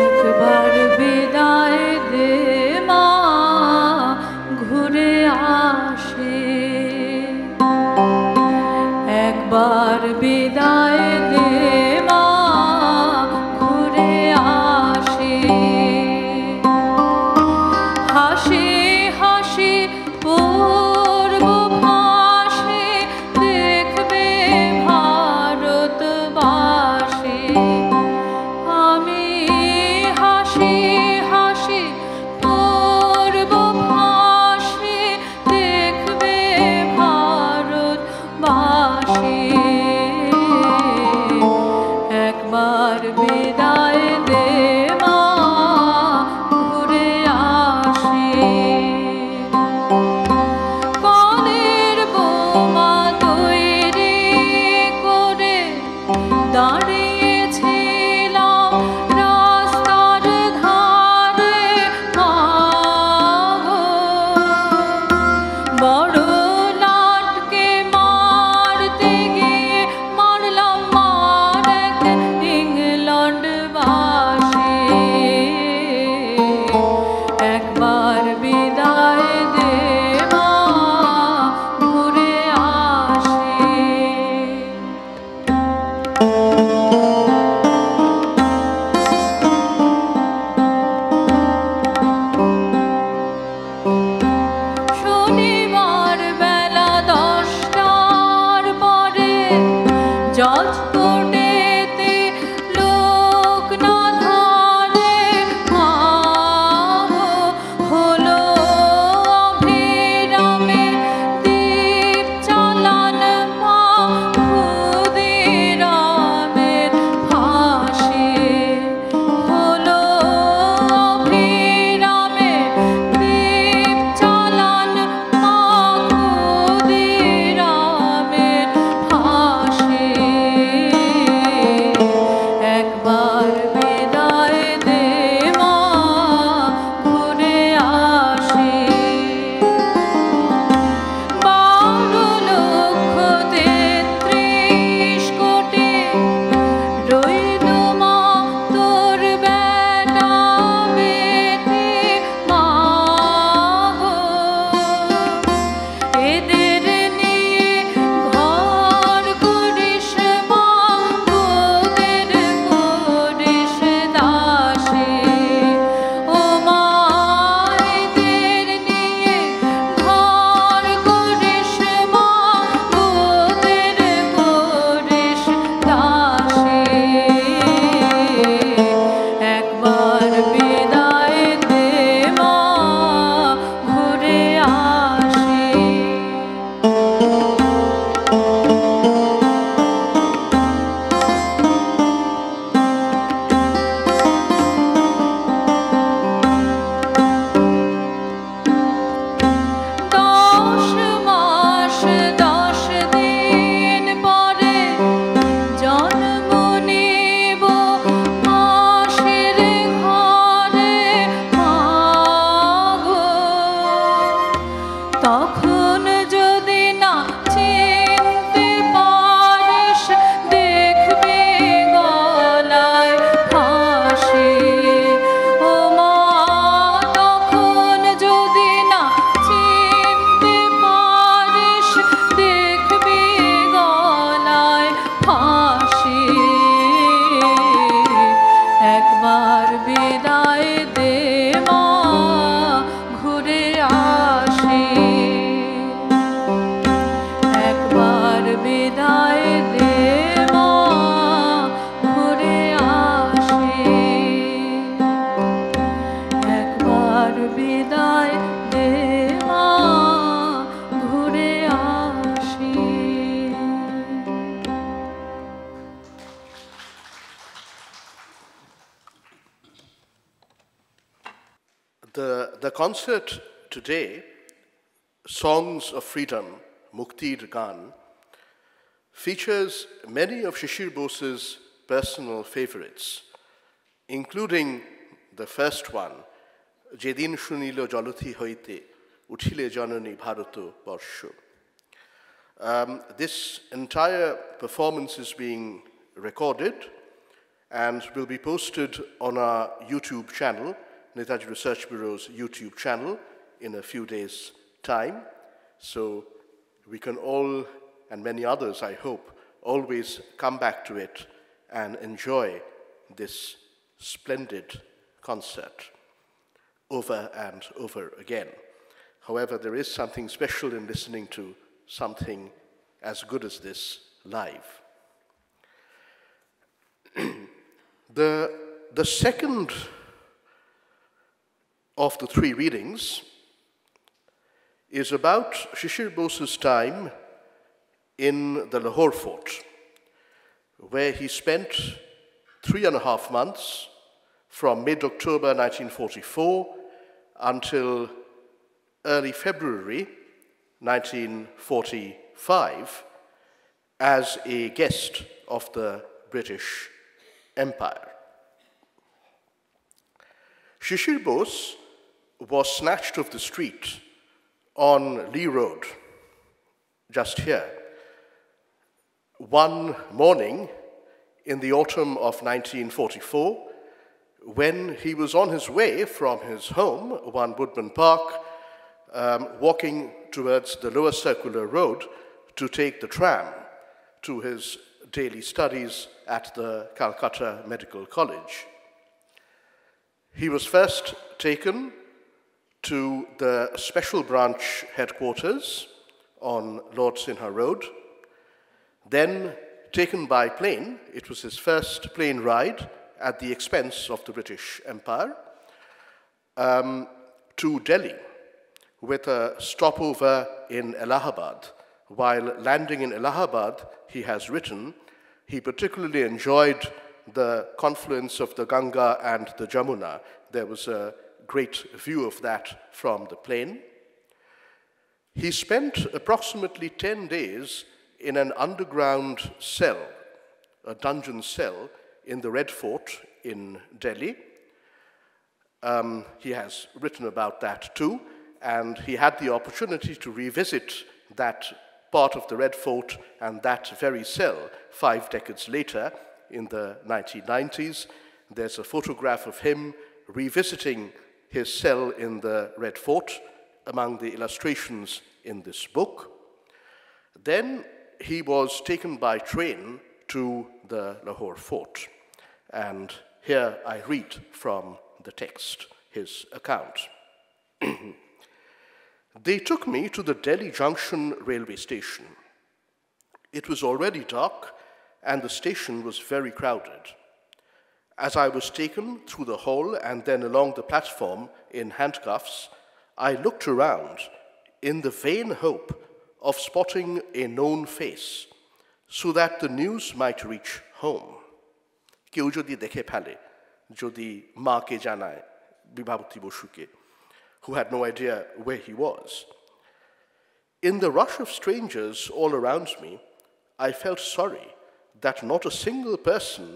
একবার বিদায় দে তখন যদি না চিনতে পারিস দেখবি গলায় ফাঁসি ও মা তখন যদি না চিনতে পারিস দেখবি গলায় ফাঁসি একবার বিদায় দে মা ঘুরে আসি একবার বিদায় দে মা ঘুরে আসি একবার বিদায় দে মা ঘুরে আসি The concert today, Songs of Freedom, Muktir Gan, features many of Shishir Bose's personal favorites, including the first one, Jedin Shunilo Jolothi Hoite, Uthile Janani Bharato Borsho. This entire performance is being recorded and will be posted on our YouTube channel, Netaji Research Bureau's YouTube channel, in a few days' time. So we can all, and many others I hope, always come back to it and enjoy this splendid concert over and over again. However, there is something special in listening to something as good as this live. The second of the three readings is about Shishir Bose's time in the Lahore Fort, where he spent 3.5 months from mid-October 1944 until early February 1945 as a guest of the British Empire. Shishir Bose was snatched off the street on Lee Road, just here, one morning in the autumn of 1944, when he was on his way from his home, 1 Woodman Park, walking towards the lower circular road to take the tram to his daily studies at the Calcutta Medical College. He was first taken to the Special Branch headquarters on Lord Sinha Road, then taken by plane. It was his first plane ride at the expense of the British Empire, to Delhi, with a stopover in Allahabad. While landing in Allahabad, he has written, he particularly enjoyed the confluence of the Ganga and the Jamuna. There was a great view of that from the plane. He spent approximately 10 days in an underground cell, a dungeon cell in the Red Fort in Delhi. He has written about that too, and he had the opportunity to revisit that part of the Red Fort and that very cell 5 decades later in the 1990s. There's a photograph of him revisiting his cell in the Red Fort among the illustrations in this book. Then he was taken by train to the Lahore Fort. And here I read from the text, his account. They took me to the Delhi Junction railway station. It was already dark and the station was very crowded. As I was taken through the hall and then along the platform in handcuffs, I looked around in the vain hope of spotting a known face so that the news might reach home. কেউ যদি দেখে ফেলে, যদি মাকে জানায়, বিভাবতী বসুকে, who had no idea where he was. In the rush of strangers all around me, I felt sorry that not a single person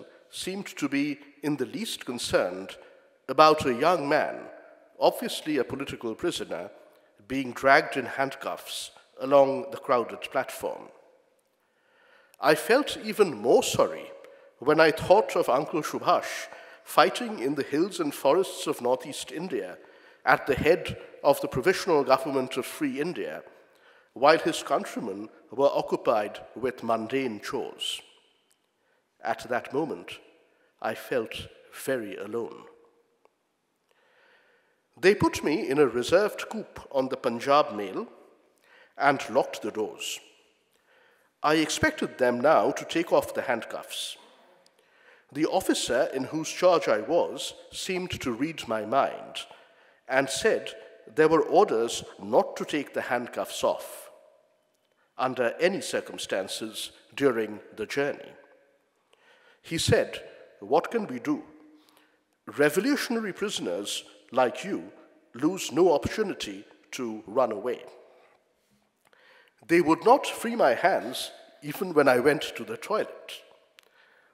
seemed to be in the least concerned about a young man, obviously a political prisoner, being dragged in handcuffs along the crowded platform. I felt even more sorry when I thought of Uncle Subhash fighting in the hills and forests of northeast India at the head of the Provisional Government of Free India, while his countrymen were occupied with mundane chores. At that moment, I felt very alone. They put me in a reserved coupe on the Punjab Mail and locked the doors. I expected them now to take off the handcuffs. The officer in whose charge I was seemed to read my mind and said there were orders not to take the handcuffs off under any circumstances during the journey. He said, "What can we do? Revolutionary prisoners like you lose no opportunity to run away." They would not free my hands even when I went to the toilet.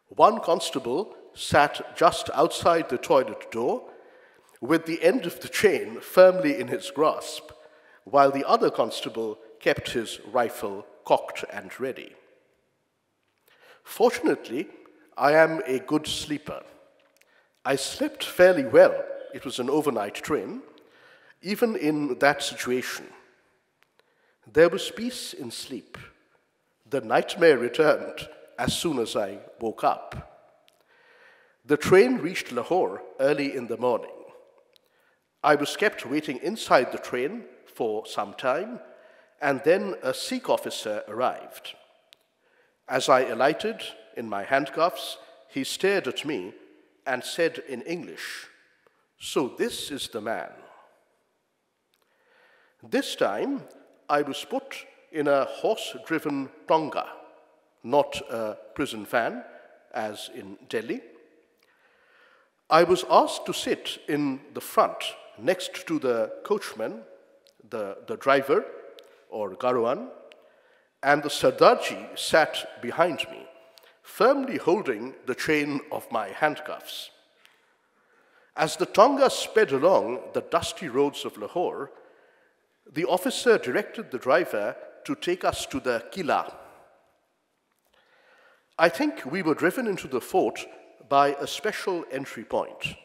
One constable sat just outside the toilet door with the end of the chain firmly in his grasp, while the other constable kept his rifle cocked and ready. Fortunately, I am a good sleeper. I slept fairly well. It was an overnight train. Even in that situation, there was peace in sleep. The nightmare returned as soon as I woke up. The train reached Lahore early in the morning. I was kept waiting inside the train for some time, and then a Sikh officer arrived. As I alighted in my handcuffs, he stared at me and said in English, "So this is the man." This time, I was put in a horse-driven tonga, not a prison van, as in Delhi. I was asked to sit in the front next to the coachman, the driver, or Garuan, and the Sardarji sat behind me, firmly holding the chain of my handcuffs. As the tonga sped along the dusty roads of Lahore, the officer directed the driver to take us to the Kila. I think we were driven into the fort by a special entry point.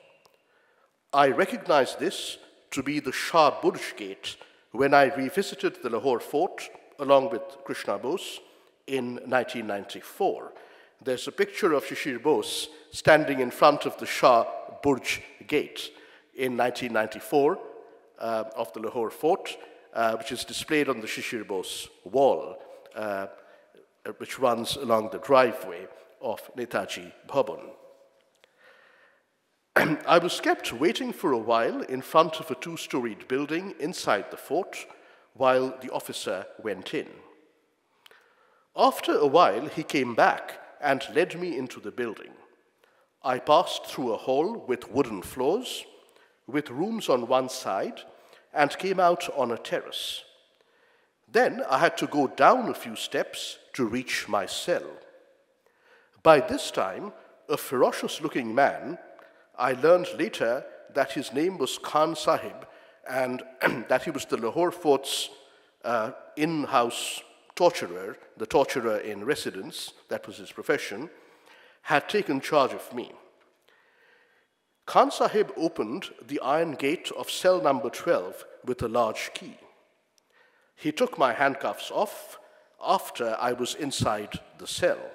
I recognized this to be the Shah Burj Gate when I revisited the Lahore fort along with Krishna Bose in 1994. There's a picture of Shishir Bose standing in front of the Shah Burj Gate in 1994 of the Lahore fort, which is displayed on the Shishir Bose wall, which runs along the driveway of Netaji Bhavan. I was kept waiting for a while in front of a two-storied building inside the fort while the officer went in. After a while, he came back and led me into the building. I passed through a hall with wooden floors, with rooms on one side, and came out on a terrace. Then I had to go down a few steps to reach my cell. By this time, a ferocious-looking man, I learned later that his name was Khan Sahib and that he was the Lahore fort's in-house torturer, the torturer in residence, that was his profession, had taken charge of me. Khan Sahib opened the iron gate of cell number 12 with a large key. He took my handcuffs off after I was inside the cell.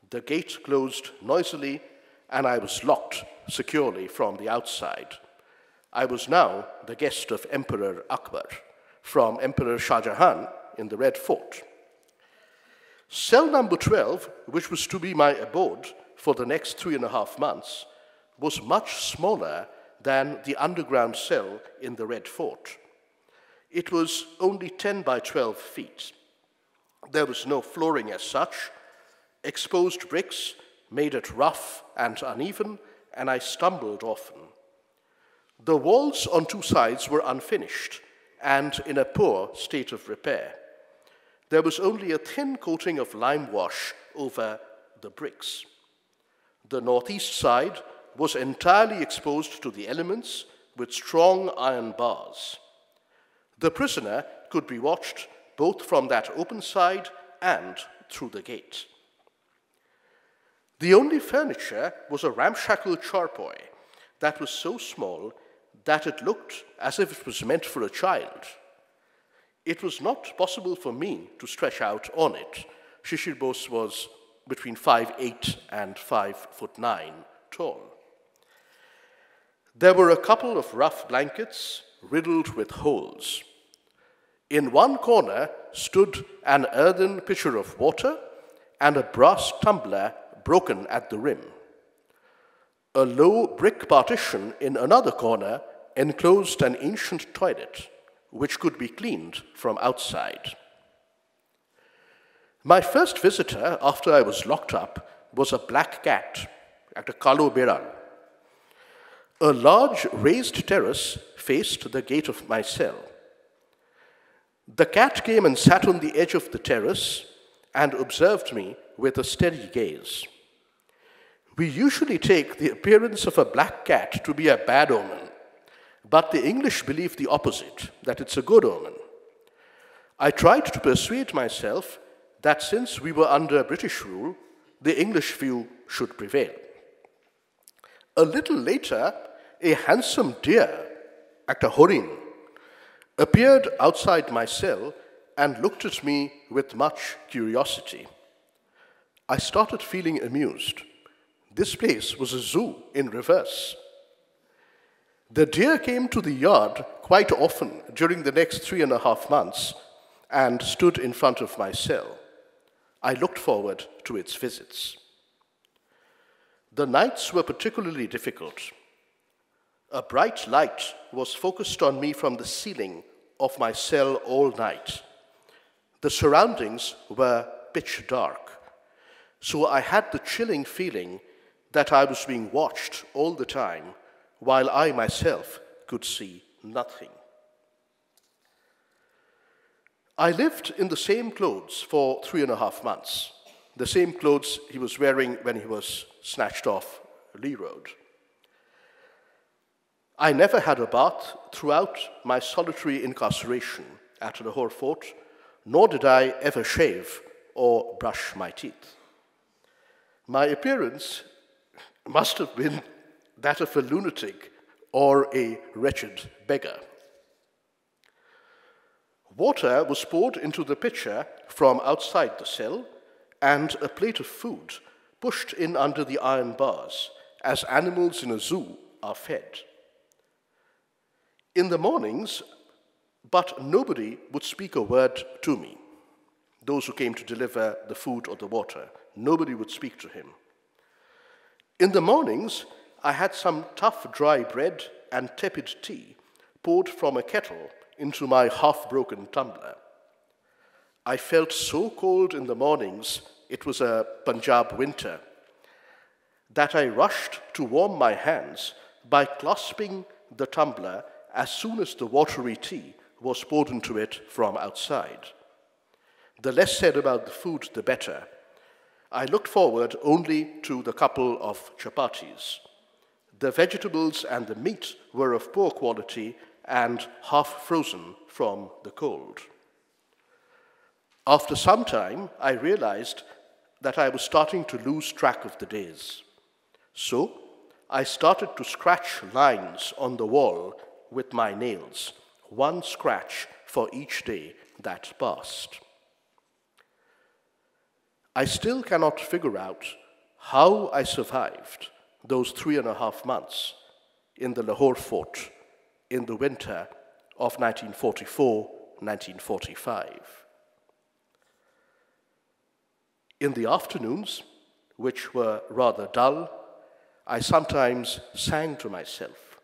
The gate closed noisily, and I was locked securely from the outside. I was now the guest of Emperor Akbar from Emperor Shah Jahan in the Red Fort. Cell number 12, which was to be my abode for the next 3.5 months, was much smaller than the underground cell in the Red Fort. It was only 10 by 12 feet. There was no flooring as such. Exposed bricks made it rough and uneven, and I stumbled often. The walls on two sides were unfinished and in a poor state of repair. There was only a thin coating of lime wash over the bricks. The northeast side was entirely exposed to the elements with strong iron bars. The prisoner could be watched both from that open side and through the gate. The only furniture was a ramshackle charpoy that was so small that it looked as if it was meant for a child. It was not possible for me to stretch out on it. Shishir Bose was between 5'8" and 5'9" tall. There were a couple of rough blankets riddled with holes. In one corner stood an earthen pitcher of water and a brass tumbler broken at the rim. A low brick partition in another corner enclosed an ancient toilet, which could be cleaned from outside. My first visitor after I was locked up was a black cat, at a Kalo Beral. A large raised terrace faced the gate of my cell. The cat came and sat on the edge of the terrace and observed me with a steady gaze. We usually take the appearance of a black cat to be a bad omen, but the English believe the opposite, that it's a good omen. I tried to persuade myself that since we were under British rule, the English view should prevail. A little later, a handsome deer, a horin, appeared outside my cell and looked at me with much curiosity. I started feeling amused. This place was a zoo in reverse. The deer came to the yard quite often during the next 3.5 months and stood in front of my cell. I looked forward to its visits. The nights were particularly difficult. A bright light was focused on me from the ceiling of my cell all night. The surroundings were pitch dark, so I had the chilling feeling that I was being watched all the time, while I myself could see nothing. I lived in the same clothes for 3.5 months, the same clothes he was wearing when he was snatched off Lee Road. I never had a bath throughout my solitary incarceration at Lahore Fort, nor did I ever shave or brush my teeth. My appearance must have been that of a lunatic or a wretched beggar. Water was poured into the pitcher from outside the cell, and a plate of food pushed in under the iron bars, as animals in a zoo are fed. In the mornings, but nobody would speak a word to me. Those who came to deliver the food or the water, nobody would speak to him. In the mornings, I had some tough dry bread and tepid tea poured from a kettle into my half-broken tumbler. I felt so cold in the mornings, it was a Punjab winter, that I rushed to warm my hands by clasping the tumbler as soon as the watery tea was poured into it from outside. The less said about the food, the better. I looked forward only to the couple of chapatis. The vegetables and the meat were of poor quality and half frozen from the cold. After some time, I realized that I was starting to lose track of the days. So I started to scratch lines on the wall with my nails, one scratch for each day that passed. I still cannot figure out how I survived those 3.5 months in the Lahore Fort in the winter of 1944-1945. In the afternoons, which were rather dull, I sometimes sang to myself,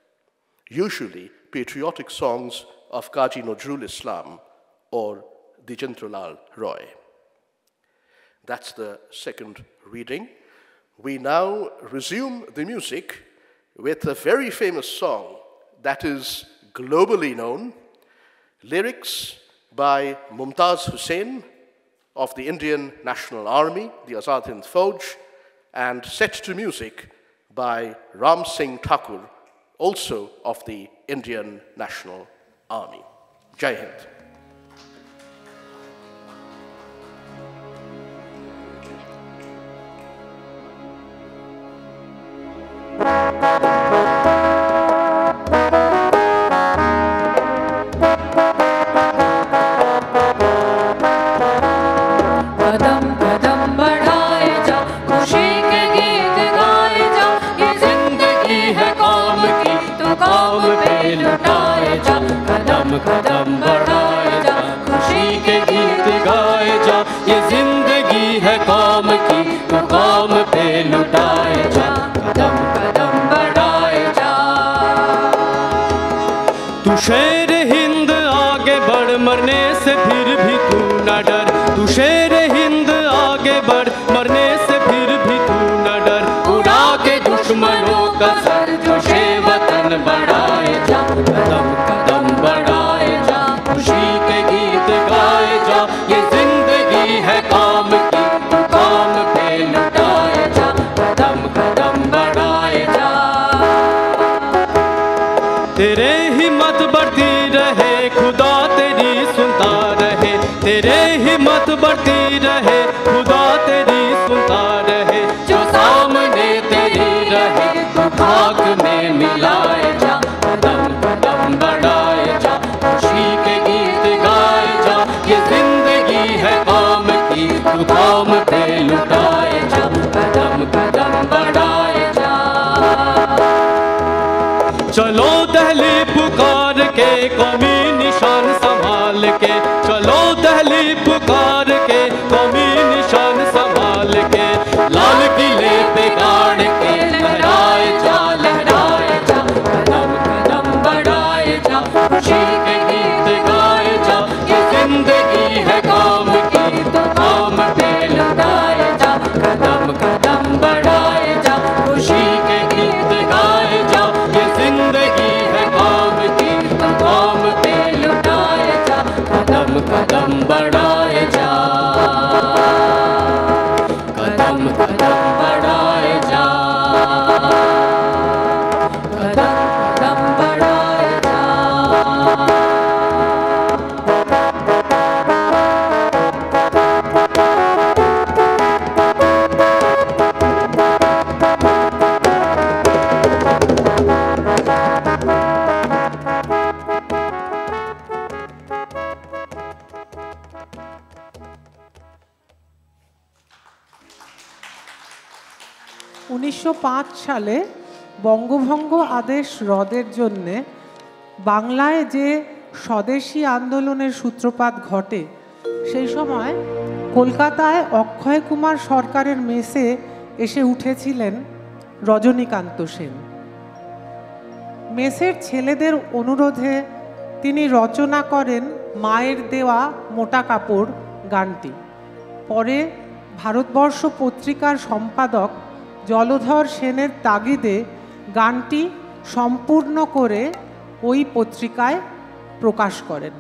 usually patriotic songs of Qazi Nazrul Islam or Dijendralal Roy. That's the second reading. We now resume the music with a very famous song that is globally known, lyrics by Mumtaz Hussain of the Indian National Army, the Azad Hind Fauj, and set to music by Ram Singh Thakur, also of the Indian National Army. Jai Hind. कदम कदम बढ़ाए जा, खुशी के गीत गाए जा, ये जिंदगी है कौम की तो कौम पे लुटाए जा। कदम कदम बढ़ाए जा, खुशी के गीत गाए जा, ये जिंदगी है कौम की तो कौम पे लुटाए जा। कदम कदम बढ़ाए जा। तू शेर हिंद आगे बढ़, मरने से फिर भी तू न डर। तू शेर हिंद आगे बढ़, मरने से फिर भी तू न डर। उड़ा के दुश्मनों का सर जोशे वतन बढ़ाए जा। कदम कदम बढ़ाए जा, खुशी के गीत गाए जा, ये जिंदगी है कौम की तो कौम पे लुटाए जा। कदम कदम बढ़ाए जा। तेरे हिम्मत बढ़ती रहे, खुदा तेरी सुनता रहे। तेरे हिम्मत बढ़ती रहे, खुदा तेरी सुनता रहे। जो सामने तेरी रहे तो खाक में मिलाए जा। कदम कदम बढ़ाए जा, खुशी के गीत गाए जा, ये जिंदगी है कौम की तो कौम पे लुटाए जा। कदम कदम बढ़ाए जा। चलो दहली पुकार के कौमी निशान संभाल के। चलो दहली पुकार के कौमी निशान संभाल के। लाल किले पे गाड़ के लहराए जा, लहराए जा। कदम कदम बढ़ाए जा, खुशी के गीत गाए जा, ये जिंदगी है कौम की तो कौम पे लुटाए जा। कदम कदम बढ़ाए जा, खुशी के गीत गाए जा, ये जिंदगी है कौम की तो कौम पे लुटाए जा। कदम कदम बढ़ाए जा। कदम कदम बढ़ाए जा। कदम कदम बढ़ाए जा। 1905 সালে বঙ্গভঙ্গ আদেশ রদের জন্যে বাংলায় যে স্বদেশী আন্দোলনের সূত্রপাত ঘটে, সেই সময় কলকাতায় অক্ষয় কুমার সরকারের মেসে এসে উঠেছিলেন রজনীকান্ত সেন। মেসের ছেলেদের অনুরোধে তিনি রচনা করেন মায়ের দেওয়া মোটা কাপড় গানটি। পরে ভারতবর্ষ পত্রিকার সম্পাদক জলধর সেনের তাগিদে গানটি সম্পূর্ণ করে ওই পত্রিকায় প্রকাশ করেন।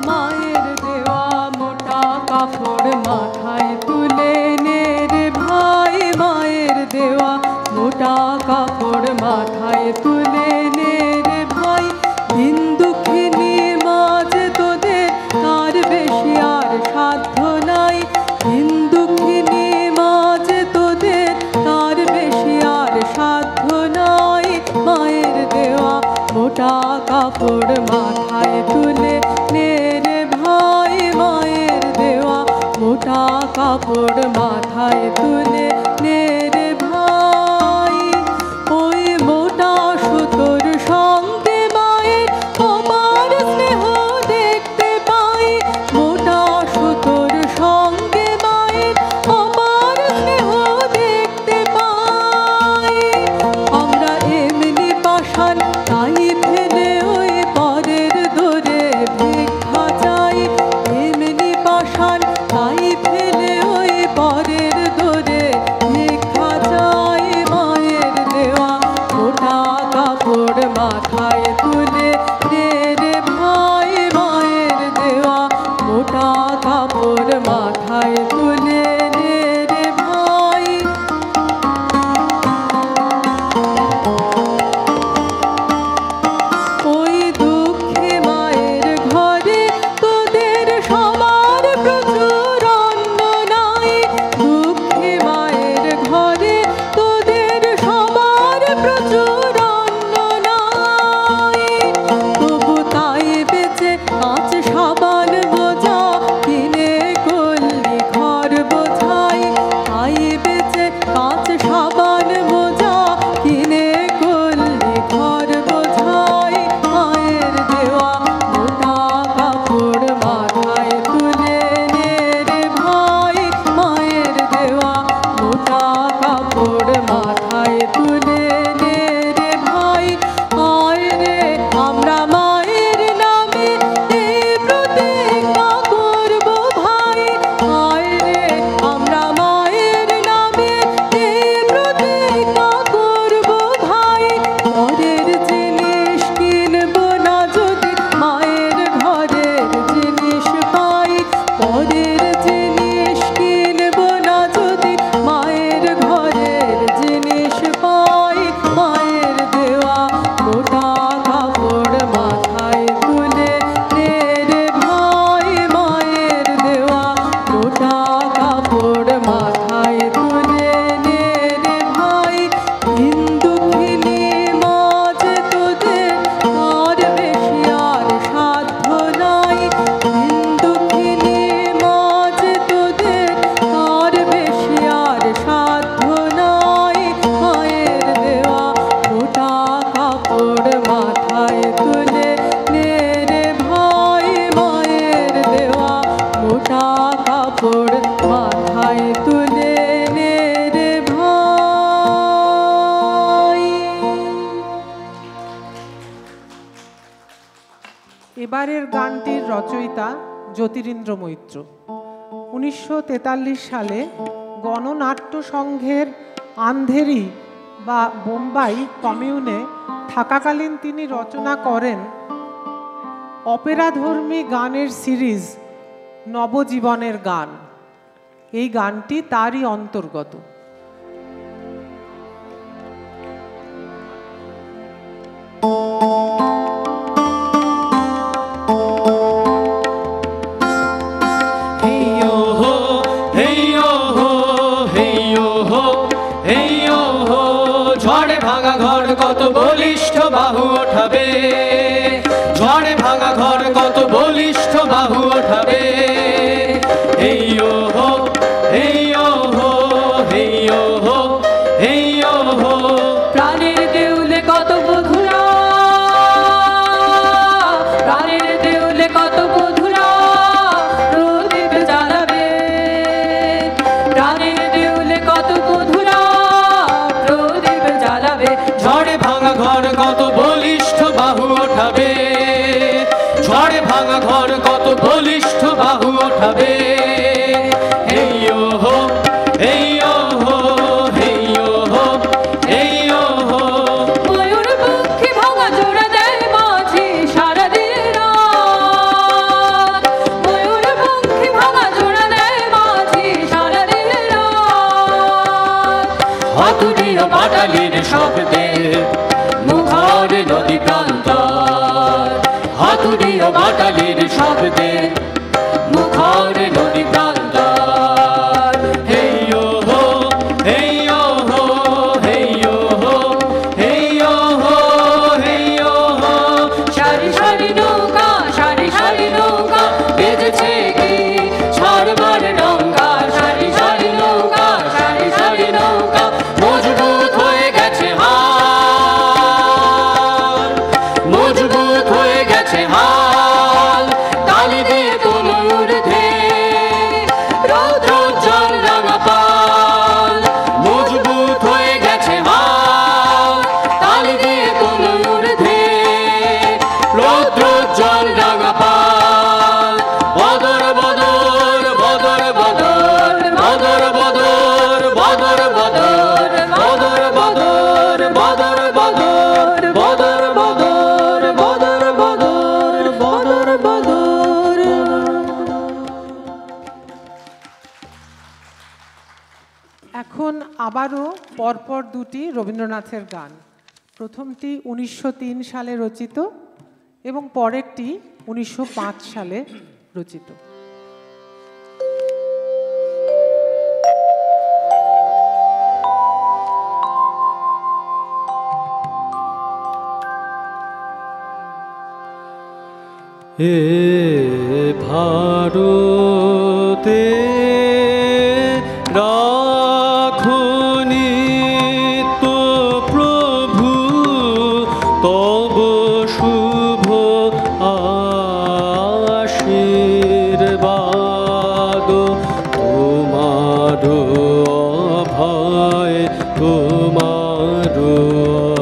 মায়ের দেওয়া মোটা কাপড় মাথায় তুলে নে রে ভাই, মায়ের দেওয়া মোটা কাপড় মাথায় তুলে নে রে ভাই। দিন দুঃখিনী মাঝে তোদের তার বেশি আর সাধ্য নাই। দিন দুঃখিনী মাঝে তোদের তার বেশি আর সাধ্য নাই। মায়ের দেওয়া মোটা কাপড় মাথায় তুলে নে রে ভাই, মায়ের দেওয়া মোটা কাপড় মাথায় তুলে নে রে ভাই। ওই মোটা সুতোর সঙ্গে মায়ের অপার স্নেহ দেখতে পাই। মোটা সুতোর সঙ্গে মায়ের অপার স্নেহ দেখতে পাই। আমরা এমনি পাষাণ তাই ফেলে ওই পরের দোরে ভিক্ষা চাই। এমনি পাষাণ তাই ফেলে ওই পরের দোরে এবারের গানটির রচয়িতা জ্যোতিরিন্দ্র মৈত্র। 1943 সালে গণনাট্য সংঘের আন্ধেরি বা বোম্বাই কমিউনে থাকাকালীন তিনি রচনা করেন অপেরাধর্মী গানের সিরিজ নবজীবনের গান। এই গানটি তারই অন্তর্গত। ঝড়ে ভাঙা ঘর কত বলিষ্ঠ বাহু ওঠাবে, ঝড়ে ভাঙা ঘর কত বলিষ্ঠ বাহু ওঠাবে। এই ও হো, এই ও হো, এই ও হো, এই ও হো। প্রাণের দেউলে কত বধুরা, প্রাণের দেউলে কত বধুরা প্রদীপ জ্বালাবে, প্রাণের দেউলে কত বধুরা প্রদীপ জ্বালাবে। ঝড়ে ভাঙা ঘর কত বলিষ্ঠ বাহু ওঠাবে, ঝড়ে ভাঙা ঘর কত বলিষ্ঠ বাহু ওঠাবে। এই ও হো, এই ও হো, এই ও হো, এই ও হো। ময়ূর পক্ষী ভাঙা জোড়া দেয় মাঝি সারাদিন রাত, ময়ূর পক্ষী ভাঙা জোড়া দেয় মাঝি সারাদিন রাত। হাতুড়ির বাটালির শব্দে মুখর নদী প্রান্তর, হাতুড়ির বাটালির শব্দে মুখর নদী প্রান্তর। এই ও হো, এই ও হো, এই ও হো, এই ও হো, এই ও হো। সারি সারি নৌকা, সারি সারি নৌকা বেজেছে কি ছাড়বার নৌকা, সারি সারি নৌকা, সারি সারি নৌকা মজবুত হয়ে গেছে হাল, মজবুত হয়ে গেছে হাল। তালি দিয়ে তোলো ঊর্ধ্বে রৌদ্রোজ্জ্বল রাঙা পাল, মজবুত হয়ে গেছে হাল। তালি দিয়ে তোলো ঊর্ধ্বে রৌদ্রোজ্জ্বল রাঙা পাল। বদর বদর বদর বদর বদর বদর বদর বদর বদর বদর বদর বদর বদর বদর বদর বদর বদর বদর। এখন আবারও পরপর দুটি রবীন্দ্রনাথের গান। প্রথমটি 1903 সালে রচিত এবং পরেরটি 1905 সালে রচিত। এ ভারতে রাখুনি তো প্রভু তব শুভ আশীর্বাদ। তোমার অভয়, তোমার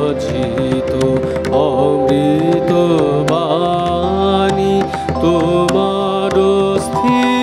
অজিত অমৃত বাণী, তোমার স্থির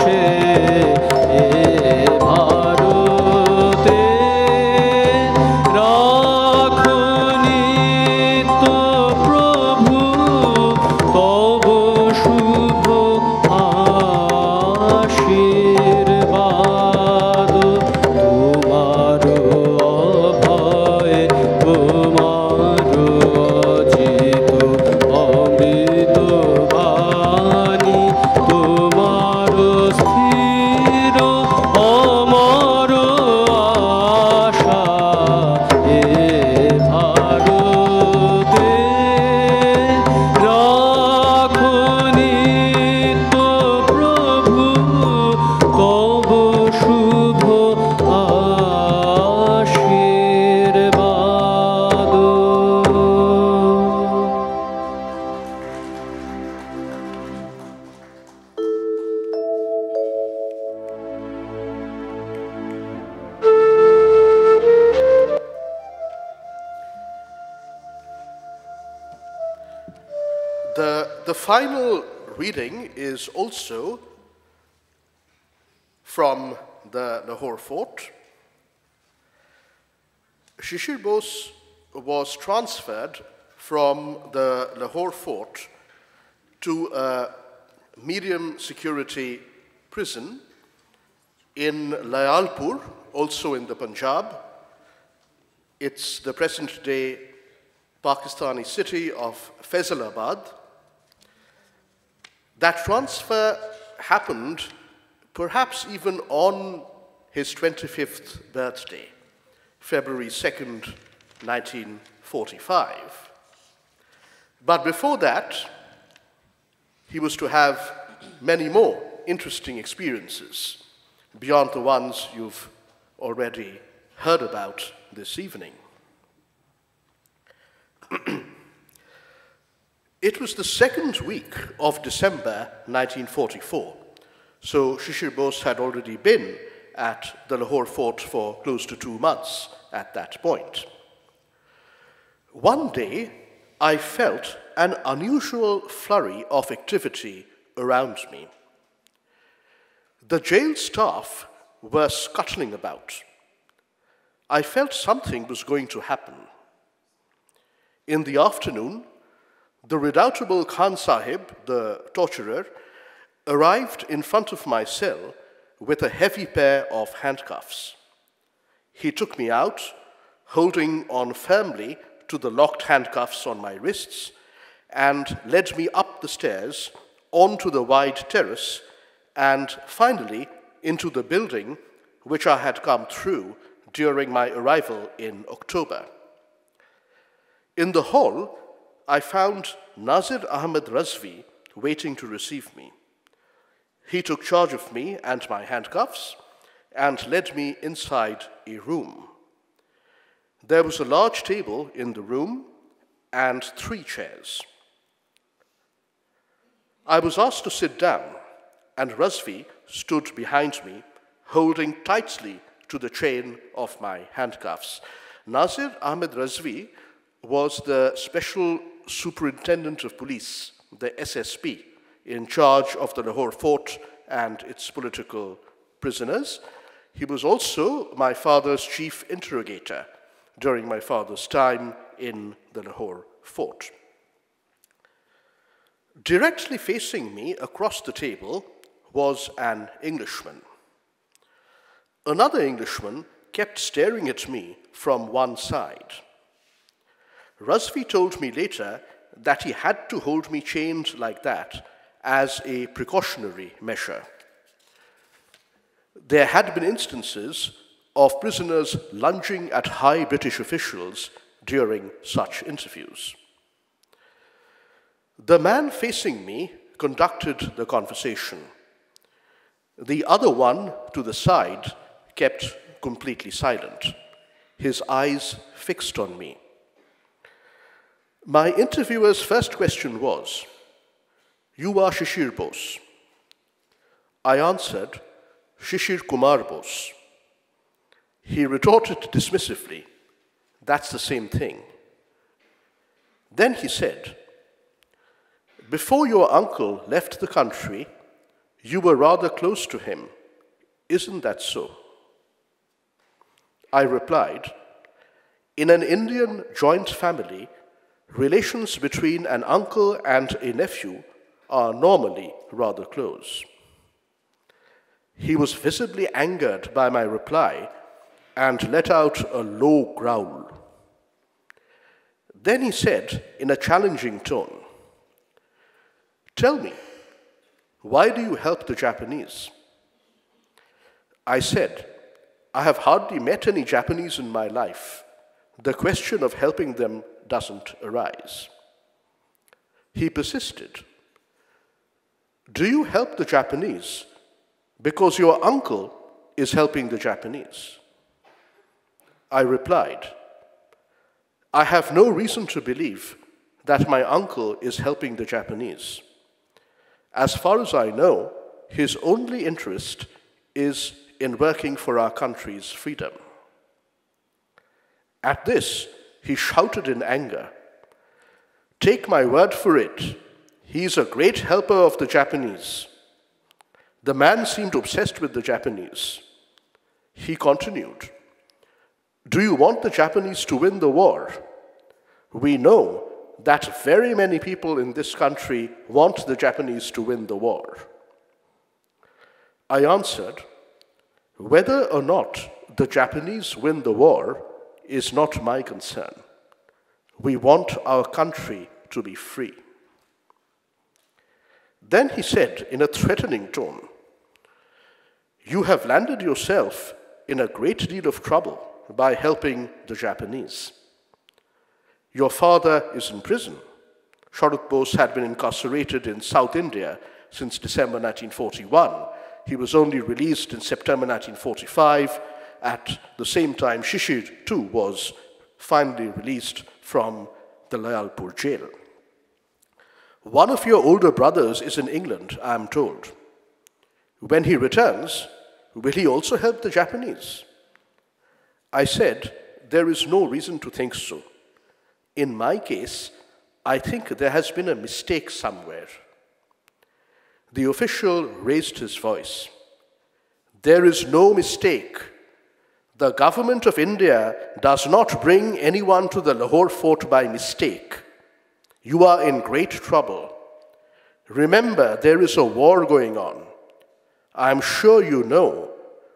আসে এ ভারতে রাখো নিত্য প্রভু তব শুভ আশীর্বাদ তোমার অভয় তোমার অজিত অমৃত বাণী তোমার স্থির অমর আশা এ ভারতে রাখো নিত্য প্রভু তব শুভ আশীর্বাদ। The final reading is also from the Lahore fort. Shishir Bose was transferred from the Lahore fort to a medium security prison in Layalpur, also in the Punjab. It's the present day Pakistani city of Faisalabad. That transfer happened perhaps even on his 25th birthday, February 2nd, 1945. But before that, he was to have many more interesting experiences beyond the ones you've already heard about this evening. It was the second week of December 1944, so Shishir Bose had already been at the Lahore fort for close to 2 months at that point. One day, I felt an unusual flurry of activity around me. The jail staff were scuttling about. I felt something was going to happen. In the afternoon, the redoubtable Khan Sahib, the torturer, arrived in front of my cell with a heavy pair of handcuffs. He took me out, holding on firmly to the locked handcuffs on my wrists, and led me up the stairs onto the wide terrace and finally into the building which I had come through during my arrival in October. In the hall, I found Nazir Ahmed Razvi waiting to receive me. He took charge of me and my handcuffs and led me inside a room. There was a large table in the room and 3 chairs. I was asked to sit down, and Razvi stood behind me, holding tightly to the chain of my handcuffs. Nazir Ahmed Razvi was the Special Superintendent of Police, the SSP, in charge of the Lahore fort and its political prisoners. He was also my father's chief interrogator during my father's time in the Lahore fort. Directly facing me across the table was an Englishman. Another Englishman kept staring at me from one side. Razvi told me later that he had to hold me chained like that as a precautionary measure. There had been instances of prisoners lunging at high British officials during such interviews. The man facing me conducted the conversation. The other one to the side kept completely silent, his eyes fixed on me. My interviewer's first question was, "You are Shishir Bose." I answered, "Shishir Kumar Bose." He retorted dismissively, "That's the same thing." Then he said, "Before your uncle left the country, You were rather close to him. Isn't that so? I replied, in an Indian joint family, relations between an uncle and a nephew are normally rather close. He was visibly angered by my reply and let out a low growl. Then he said in a challenging tone, "Tell me, why do you help the Japanese?" I said, "I have hardly met any Japanese in my life. The question of helping them doesn't arise." He persisted, "Do you help the Japanese because your uncle is helping the Japanese?" I replied, "I have no reason to believe that my uncle is helping the Japanese. As far as I know, his only interest is in working for our country's freedom." At this, he shouted in anger, "Take my word for it, he's a great helper of the Japanese." The man seemed obsessed with the Japanese. He continued, "Do you want the Japanese to win the war? We know that very many people in this country want the Japanese to win the war." I answered, "Whether or not the Japanese win the war is not my concern. We want our country to be free." Then he said in a threatening tone, "You have landed yourself in a great deal of trouble by helping the Japanese. Your father is in prison. Sharat Bose had been incarcerated in South India since December 1941. He was only released in September 1945. At the same time, Shishir too was finally released from the Layalpur jail. One of your older brothers is in England, I am told. When he returns, will he also help the Japanese?" I said, "There is no reason to think so. In my case, I think there has been a mistake somewhere." The official raised his voice. "There is no mistake. The government of India does not bring anyone to the Lahore fort by mistake. You are in great trouble. Remember, there is a war going on. I am sure you know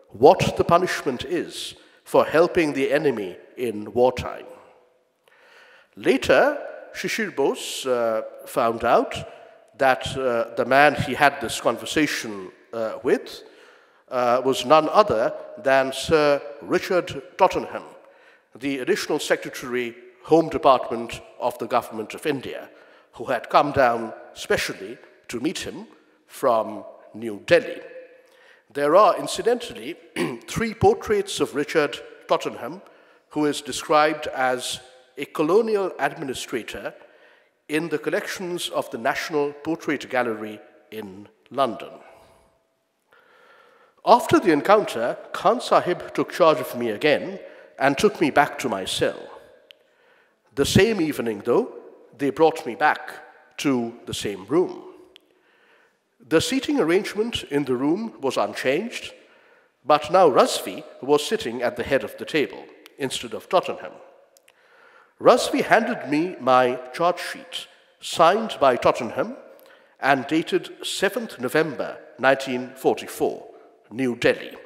what the punishment is for helping the enemy in wartime." Later, Shishir Bose found out that the man he had this conversation with was none other than Sir Richard Tottenham, the Additional Secretary, Home Department of the Government of India, who had come down specially to meet him from New Delhi. There are, incidentally, 3 portraits of Richard Tottenham, who is described as a colonial administrator, in the collections of the National Portrait Gallery in London. After the encounter, Khan Sahib took charge of me again and took me back to my cell. The same evening, though, they brought me back to the same room. The seating arrangement in the room was unchanged, but now Razvi was sitting at the head of the table instead of Tottenham. Razvi handed me my charge sheet, signed by Tottenham and dated 7th November 1944, New Delhi,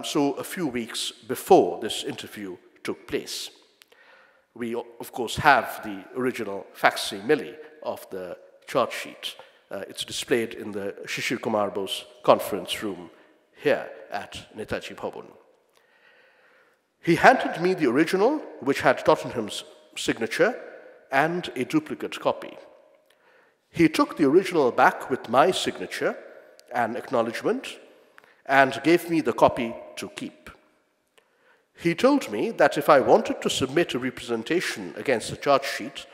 so a few weeks before this interview took place. We, of course, have the original facsimile of the charge sheet. It's displayed in the Shishir Kumar Bose conference room here at Netaji Bhavan. He handed me the original, which had Tottenham's signature, and a duplicate copy. He took the original back with my signature and acknowledgement, and gave me the copy to keep. He told me that if I wanted to submit a representation against the charge sheet,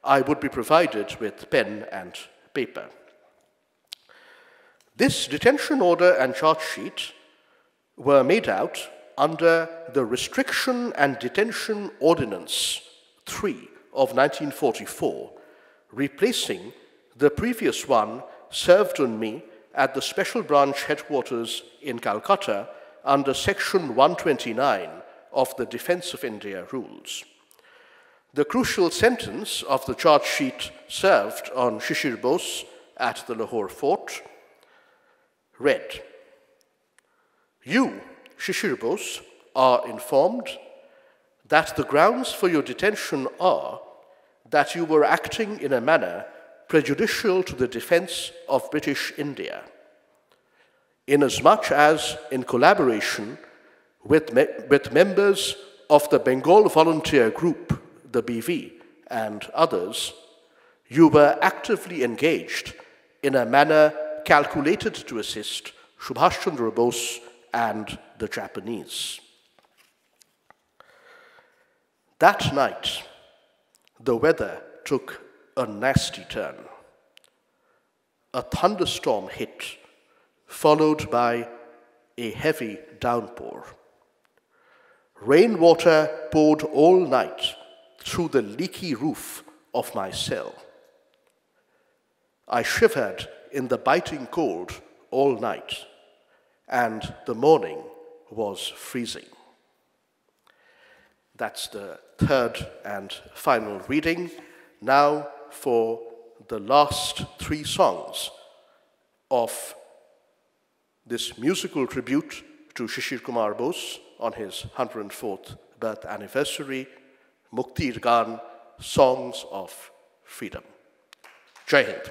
I would be provided with pen and paper. This detention order and charge sheet were made out under the Restriction and Detention Ordinance 3 of 1944, replacing the previous one served on me at the Special Branch Headquarters in Calcutta under Section 129 of the Defence of India rules. The crucial sentence of the charge sheet served on Shishir Bose at the Lahore fort read, "You, Shishir Bose, are informed that the grounds for your detention are that you were acting in a manner prejudicial to the defense of British India, inasmuch as, in collaboration with members of the Bengal Volunteer Group, the BV, and others, you were actively engaged in a manner calculated to assist Subhash Chandra Bose and the Japanese." That night, the weather took a nasty turn. A thunderstorm hit, followed by a heavy downpour. Rainwater poured all night through the leaky roof of my cell. I shivered in the biting cold all night, and the morning was freezing. That's the third and final reading. Now for the last three songs of this musical tribute to Shishir Kumar Bose on his 104th birth anniversary, Muktir Gaan, Songs of Freedom. Jai Hind.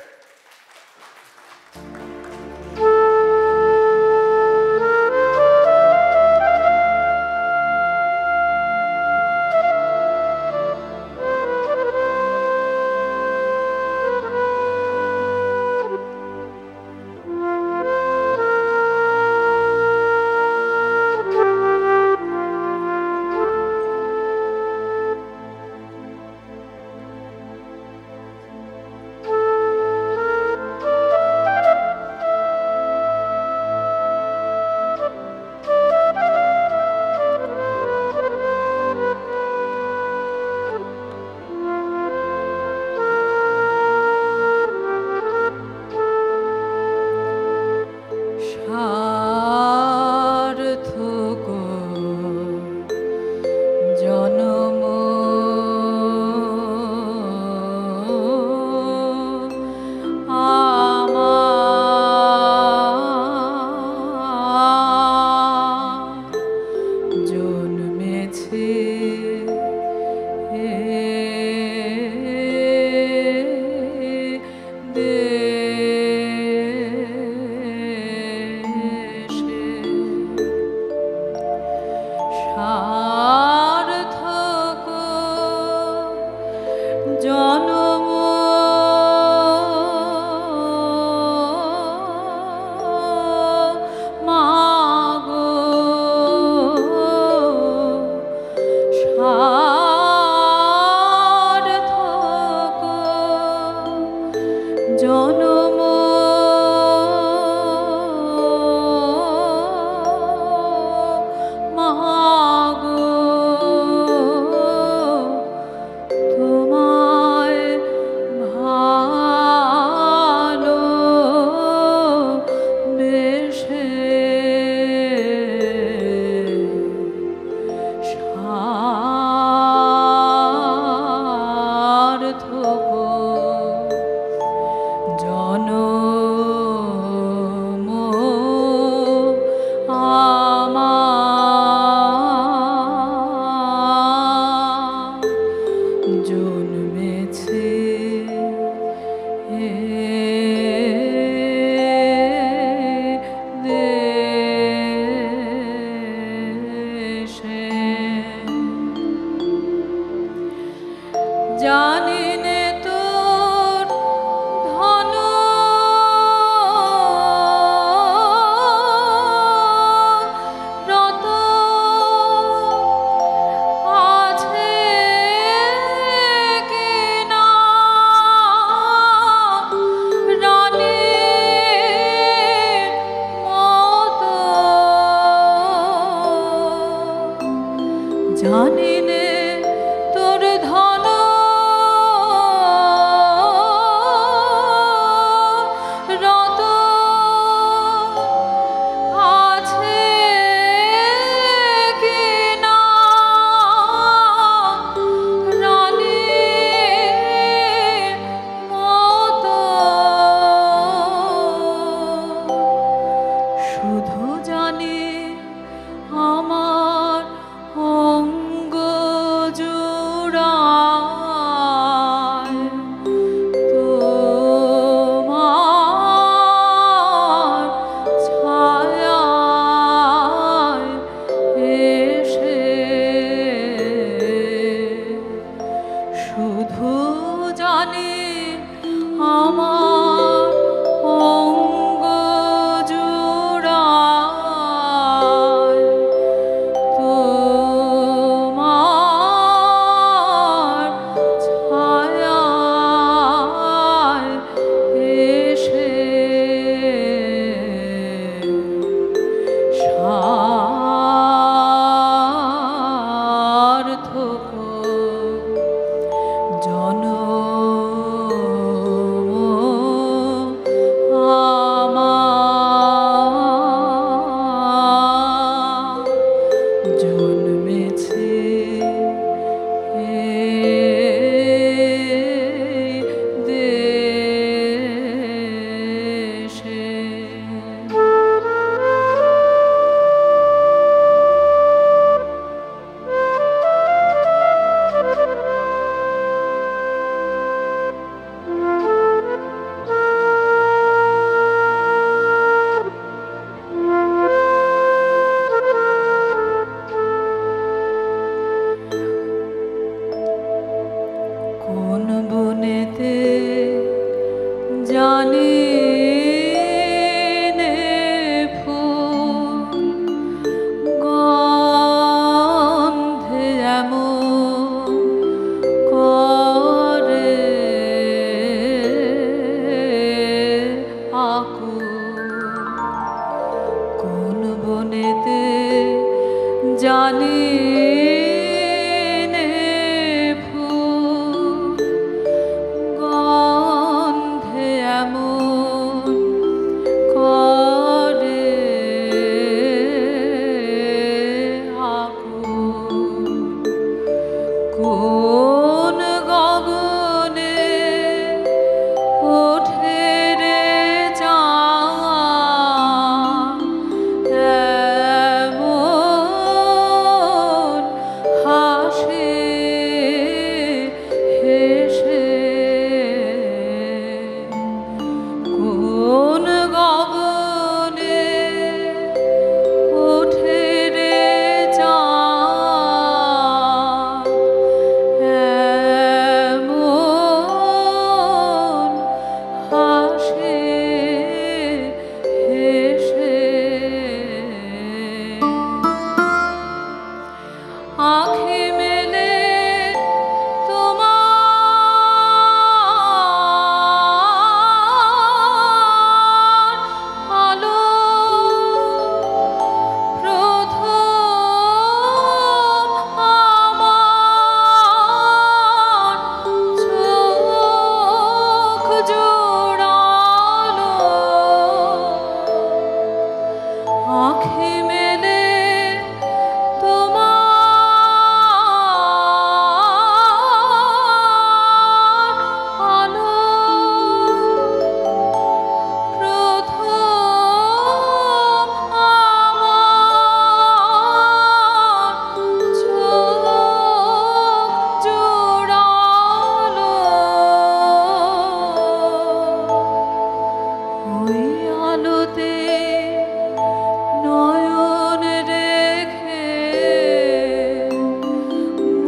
জানি নে ফুল গন্ধে এমন করে আগুন কোন গগনে ওঠে রে চাঁদ এমন হাসে হেসে কোন গগনে ওঠে রে চাঁদ এমন হাসে হেসে আঁখি মেলে তোমার আলো প্রথম আমার চোখ জোড়ালো আঁখি মেলে তোমার আলো প্রথম আমার চোখ জোড়ালো ওই আলোতে নয়ন রেখে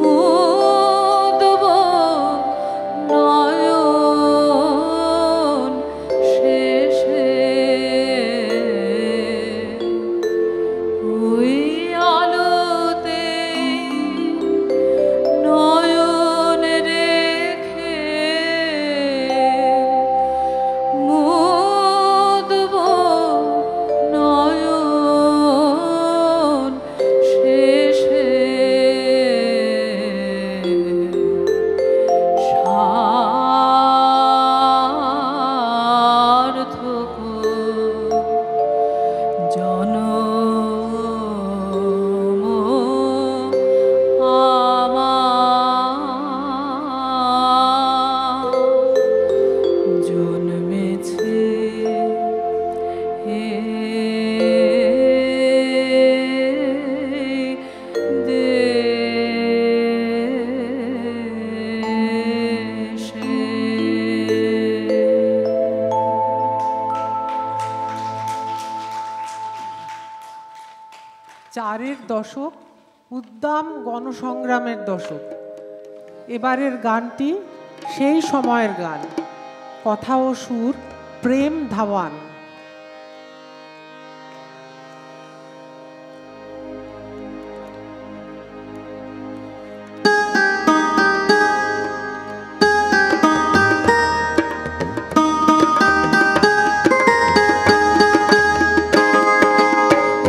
মুদব নয়ন শেষে ওই আলোতে নয়ন রেখে মুদব নয়ন শেষে সার্থক জনম আমার জন্মেছে চারের দশক উদ্দাম গণসংগ্রামের দশক। এবারের গানটি সেই সময়ের গান, কথা ও সুর প্রেম ধাওয়ান।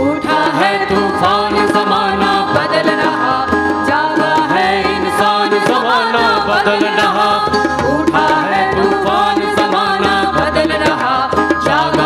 उठा है तूफान ज़माना बदल रहा जागा है इंसान ज़माना बदल रहा उठा है तूफान ज़माना बदल रहा जागा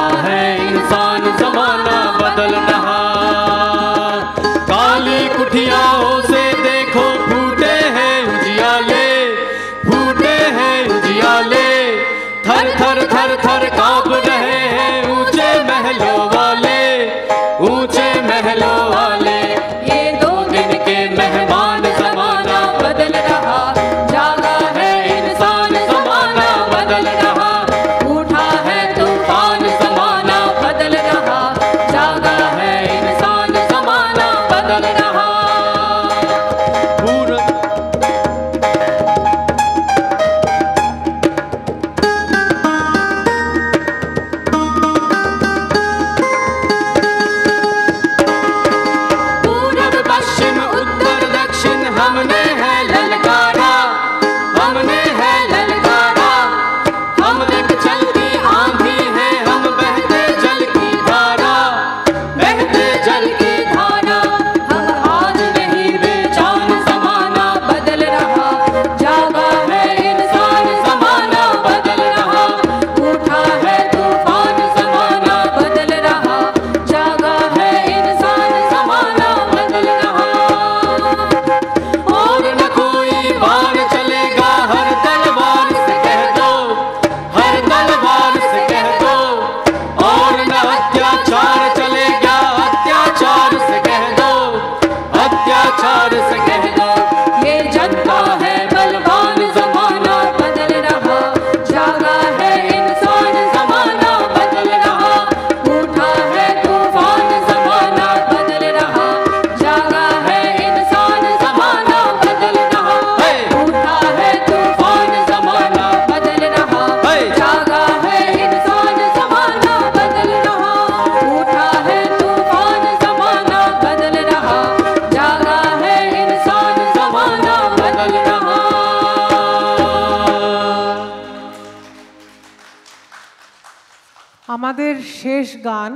গান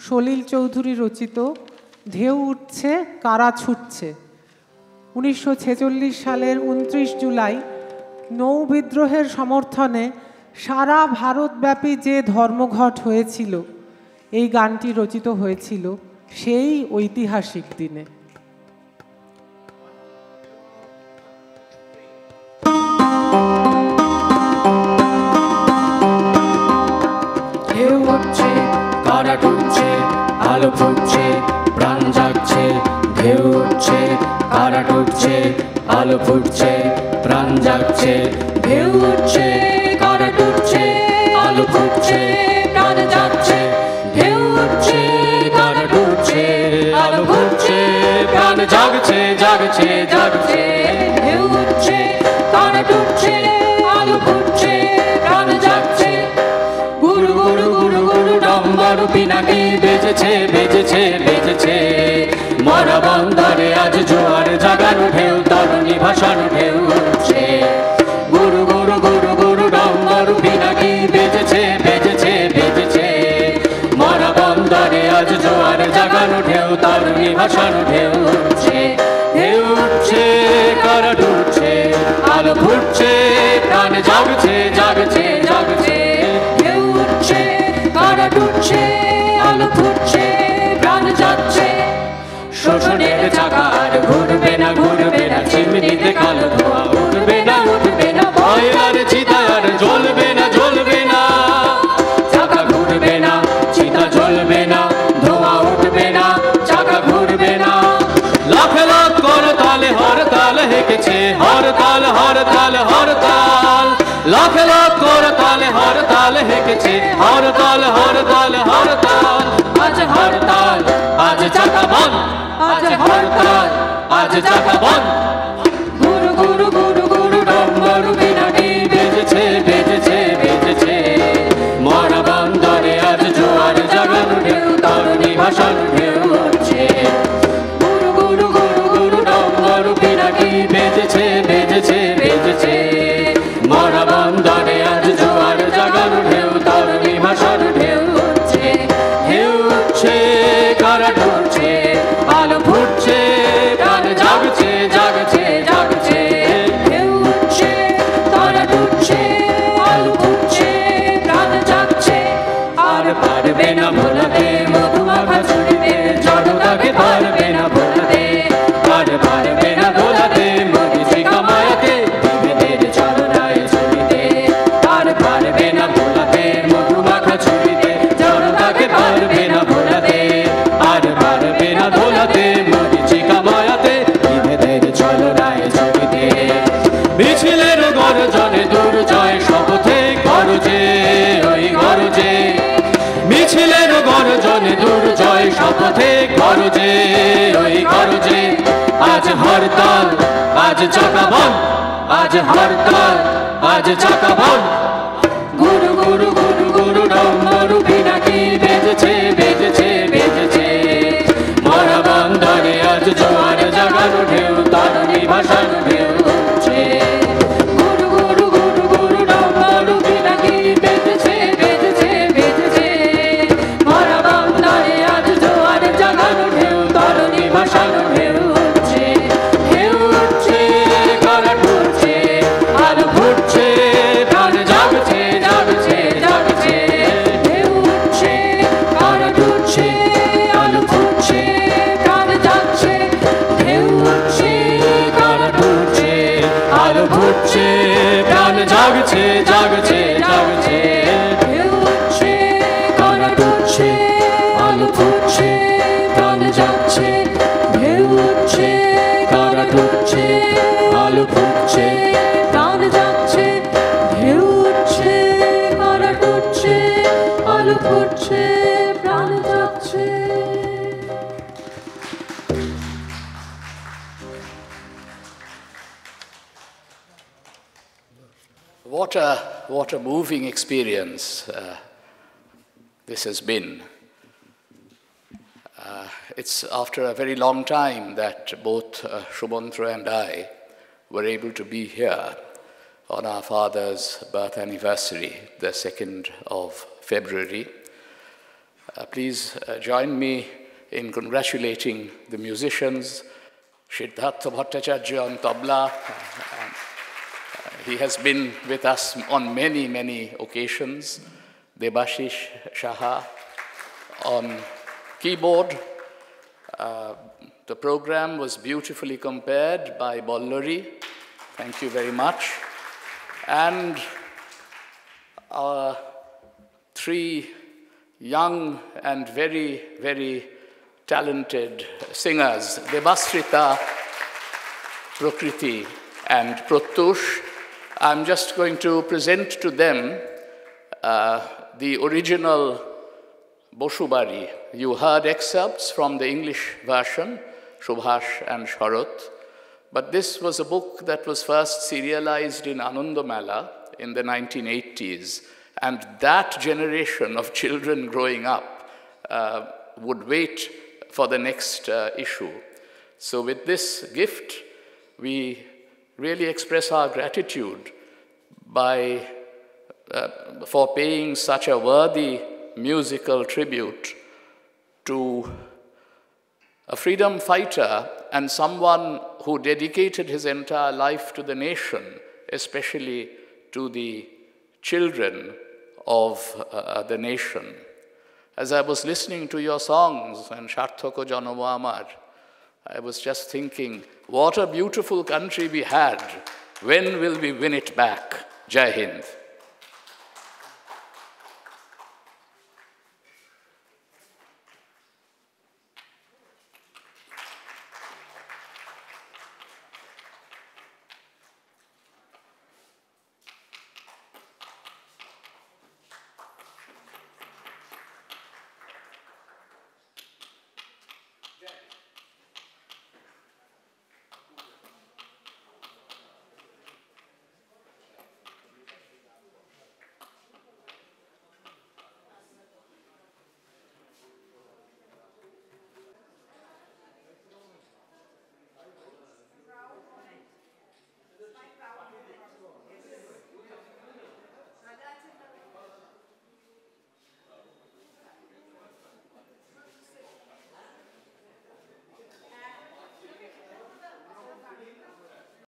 সলিল চৌধুরী রচিত ঢেউ উঠছে কারা ছুটছে। 1946 সালের 29 জুলাই নৌ বিদ্রোহের সমর্থনে সারা ভারতব্যাপী যে ধর্মঘট হয়েছিল, এই গানটি রচিত হয়েছিল সেই ঐতিহাসিক দিনে। ঢেউ উঠছে কারা ডুবছে আলো ফুটছে প্রাণ জাগছে। ঢেউ উঠছে কারা ডুবছে আলো ফুটছে প্রাণ জাগছে। ঢেউ উঠছে কারা ডুবছে আলো ফুটছে প্রাণ জাগছে। ঢেউ উঠছে কারা ডুবছে আলো ফুটছে প্রাণ জাগছে জাগছে জাগছে। ঢেউ উঠছে কারা ডুবছে আলো ফুটছে প্রাণ জাগছে। গুরু গুরু গুরু গুরু ডম্বরু পিনাকি বেজেছে বেজেছে বেজেছে। মরা বন্দরে আজ জোয়ার জাগানো ঢেউ তরুণী ভাসানো ঢেউ উঠছে। গুরু গুরু গুরু গুরু ডম্বরু পিনাকি বেজেছে বেজেছে বেজেছে। মরা বন্দরে আজ জোয়ার জাগানো ঢেউ তরুণী ভাসানো ঢেউ উঠছে। ঢেউ উঠছে কারা ডুবছে আলো ফুটছে প্রাণ জাগছে জাগছে জাগছে। ঢেউ উঠছে কারা ডুবছে আলো ফুটছে প্রাণ জাগছে। শোষণের চাকা আর ঘুরবে না ঘুরবে না। চিমনিতে কালো ধোঁয়া উঠবে না উঠবে না। ভয় আর চিতা আর জ্বলবে না জ্বলবে না। চাকা ঘুরবে না চিতা জ্বলবে না। ধোঁয়া উঠবে না চাকা ঘুরবে না। লাখ লাখ করতালে হরতাল হেঁকেছে হরতাল হরতাল হরতাল। লাখ লাখ করতালে হরতাল হেঁকেছে হরতাল হরতাল হরতাল। আজ হরতাল আজ চাকা বন্ধ আজ হরতাল আজ চাকা বন্ধ। গুরু গুরু গুরু গুরু ডম্বরু পিনাকি বেজেছে বেজেছে বেজেছে। মরা বন্দরে আজ জোয়ার জাগানো ঢেউ তরুণী ভাসানো ঢেউ উঠছে। গুরু গুরু গুরু গুরু ডম্বরু পিনাকি বেজেছে বেজেছে বেজেছে। মরা বন্দরে আজ জোয়ার জাগানো ঢেউ তরুণী ভাসানো ঢেউ উঠছে। ঢেউ উঠছে কারা ডুবছে আলো ফুটছে প্রাণ জাগছে জাগছে জাগছে। ঢেউ উঠছে কারা ডুবছে আলো ফুটছে প্রাণ জাগছে। আর পারবে না ভোলাতে মধুমাখা ছুড়িতে জনতাকে পারবে না ভোলাতে। আর পারবে না ভোলাতে মরিচিকা মায়াতে বিভেদের ছলনায় ছড়িতে। আর পারবে না ভোলাতে মধুমাখা ছুড়িতে জনতাকে পারবে না ভোলাতে। আর পারবে না ভোলাতে মরিচিকা মায়াতে বিভেদের ছলনায় ছড়িতে। মিছিলের গর্জনে দুর্জয় শপথে গরজে ওই গরজে। মিছিলের গর্জনে দুর্জয় শপথে গরজে ওই গরজে। আজ হরতাল আজ চাকা বন্ধ আজ হরতাল আজ চাকা বন্ধ। গুরু গুরু গুরু গুরু ডম্বরু পিনাকি বেজেছে বেজেছে বেজেছে। মরা বন্দরে আজ জোয়ার জাগানো ঢেউ তরুণী ভাসানো ঢেউ উঠছে। গুরু গুরু গুরু গুরু ডম্বরু পিনাকি বেজেছে বেজেছে বেজেছে। মরা বন্দরে আজ জোয়ার জাগানো ঢেউ তরুণী ভাসানো ঢেউ উঠছে। ঢেউ উঠছে কারা ডুবছে আলো ফুটছে প্রাণ জাগছে জাগছে জাগছে। ঢেউ উঠছে কারা ডুবছে আলো ফুটছে প্রাণ জাগছে। ঢেউ উঠছে কারা ডুবছে আলো ফুটছে প্রাণ জাগছে জাগছে জাগছে। ঢেউ উঠছে কারা ডুবছে আলো ফুটছে প্রাণ জাগছে। ঢেউ উঠছে কারা ডুবছে আলো ফুটছে প্রাণ জাগছে। ঢেউ উঠছে কারা ডুবছে আলো ফুটছে প্রাণ জাগছে। What a moving experience this has been. It's after a very long time that both Shubhantra and I were able to be here on our father's birth anniversary, the 2nd of February. Please join me in congratulating the musicians, Siddhartha Bhattacharya on tabla. He has been with us on many, many occasions. Debashish Shaha on keyboard. The program was beautifully compared by Bollari. Thank you very much. And our three young and very, very talented singers, Debasrita, Prakriti, and Pratyush. I'm just going to present to them the original Boshubari. You heard excerpts from the English version, Subhash and Sharat, but this was a book that was first serialized in Anandamala in the 1980s, and that generation of children growing up would wait for the next issue. So with this gift, we really express our gratitude for paying such a worthy musical tribute to a freedom fighter and someone who dedicated his entire life to the nation, especially to the children of the nation. As I was listening to your songs and Sharthako Janamo Amar, I was just thinking, what a beautiful country we had. When will we win it back? Jai Hind.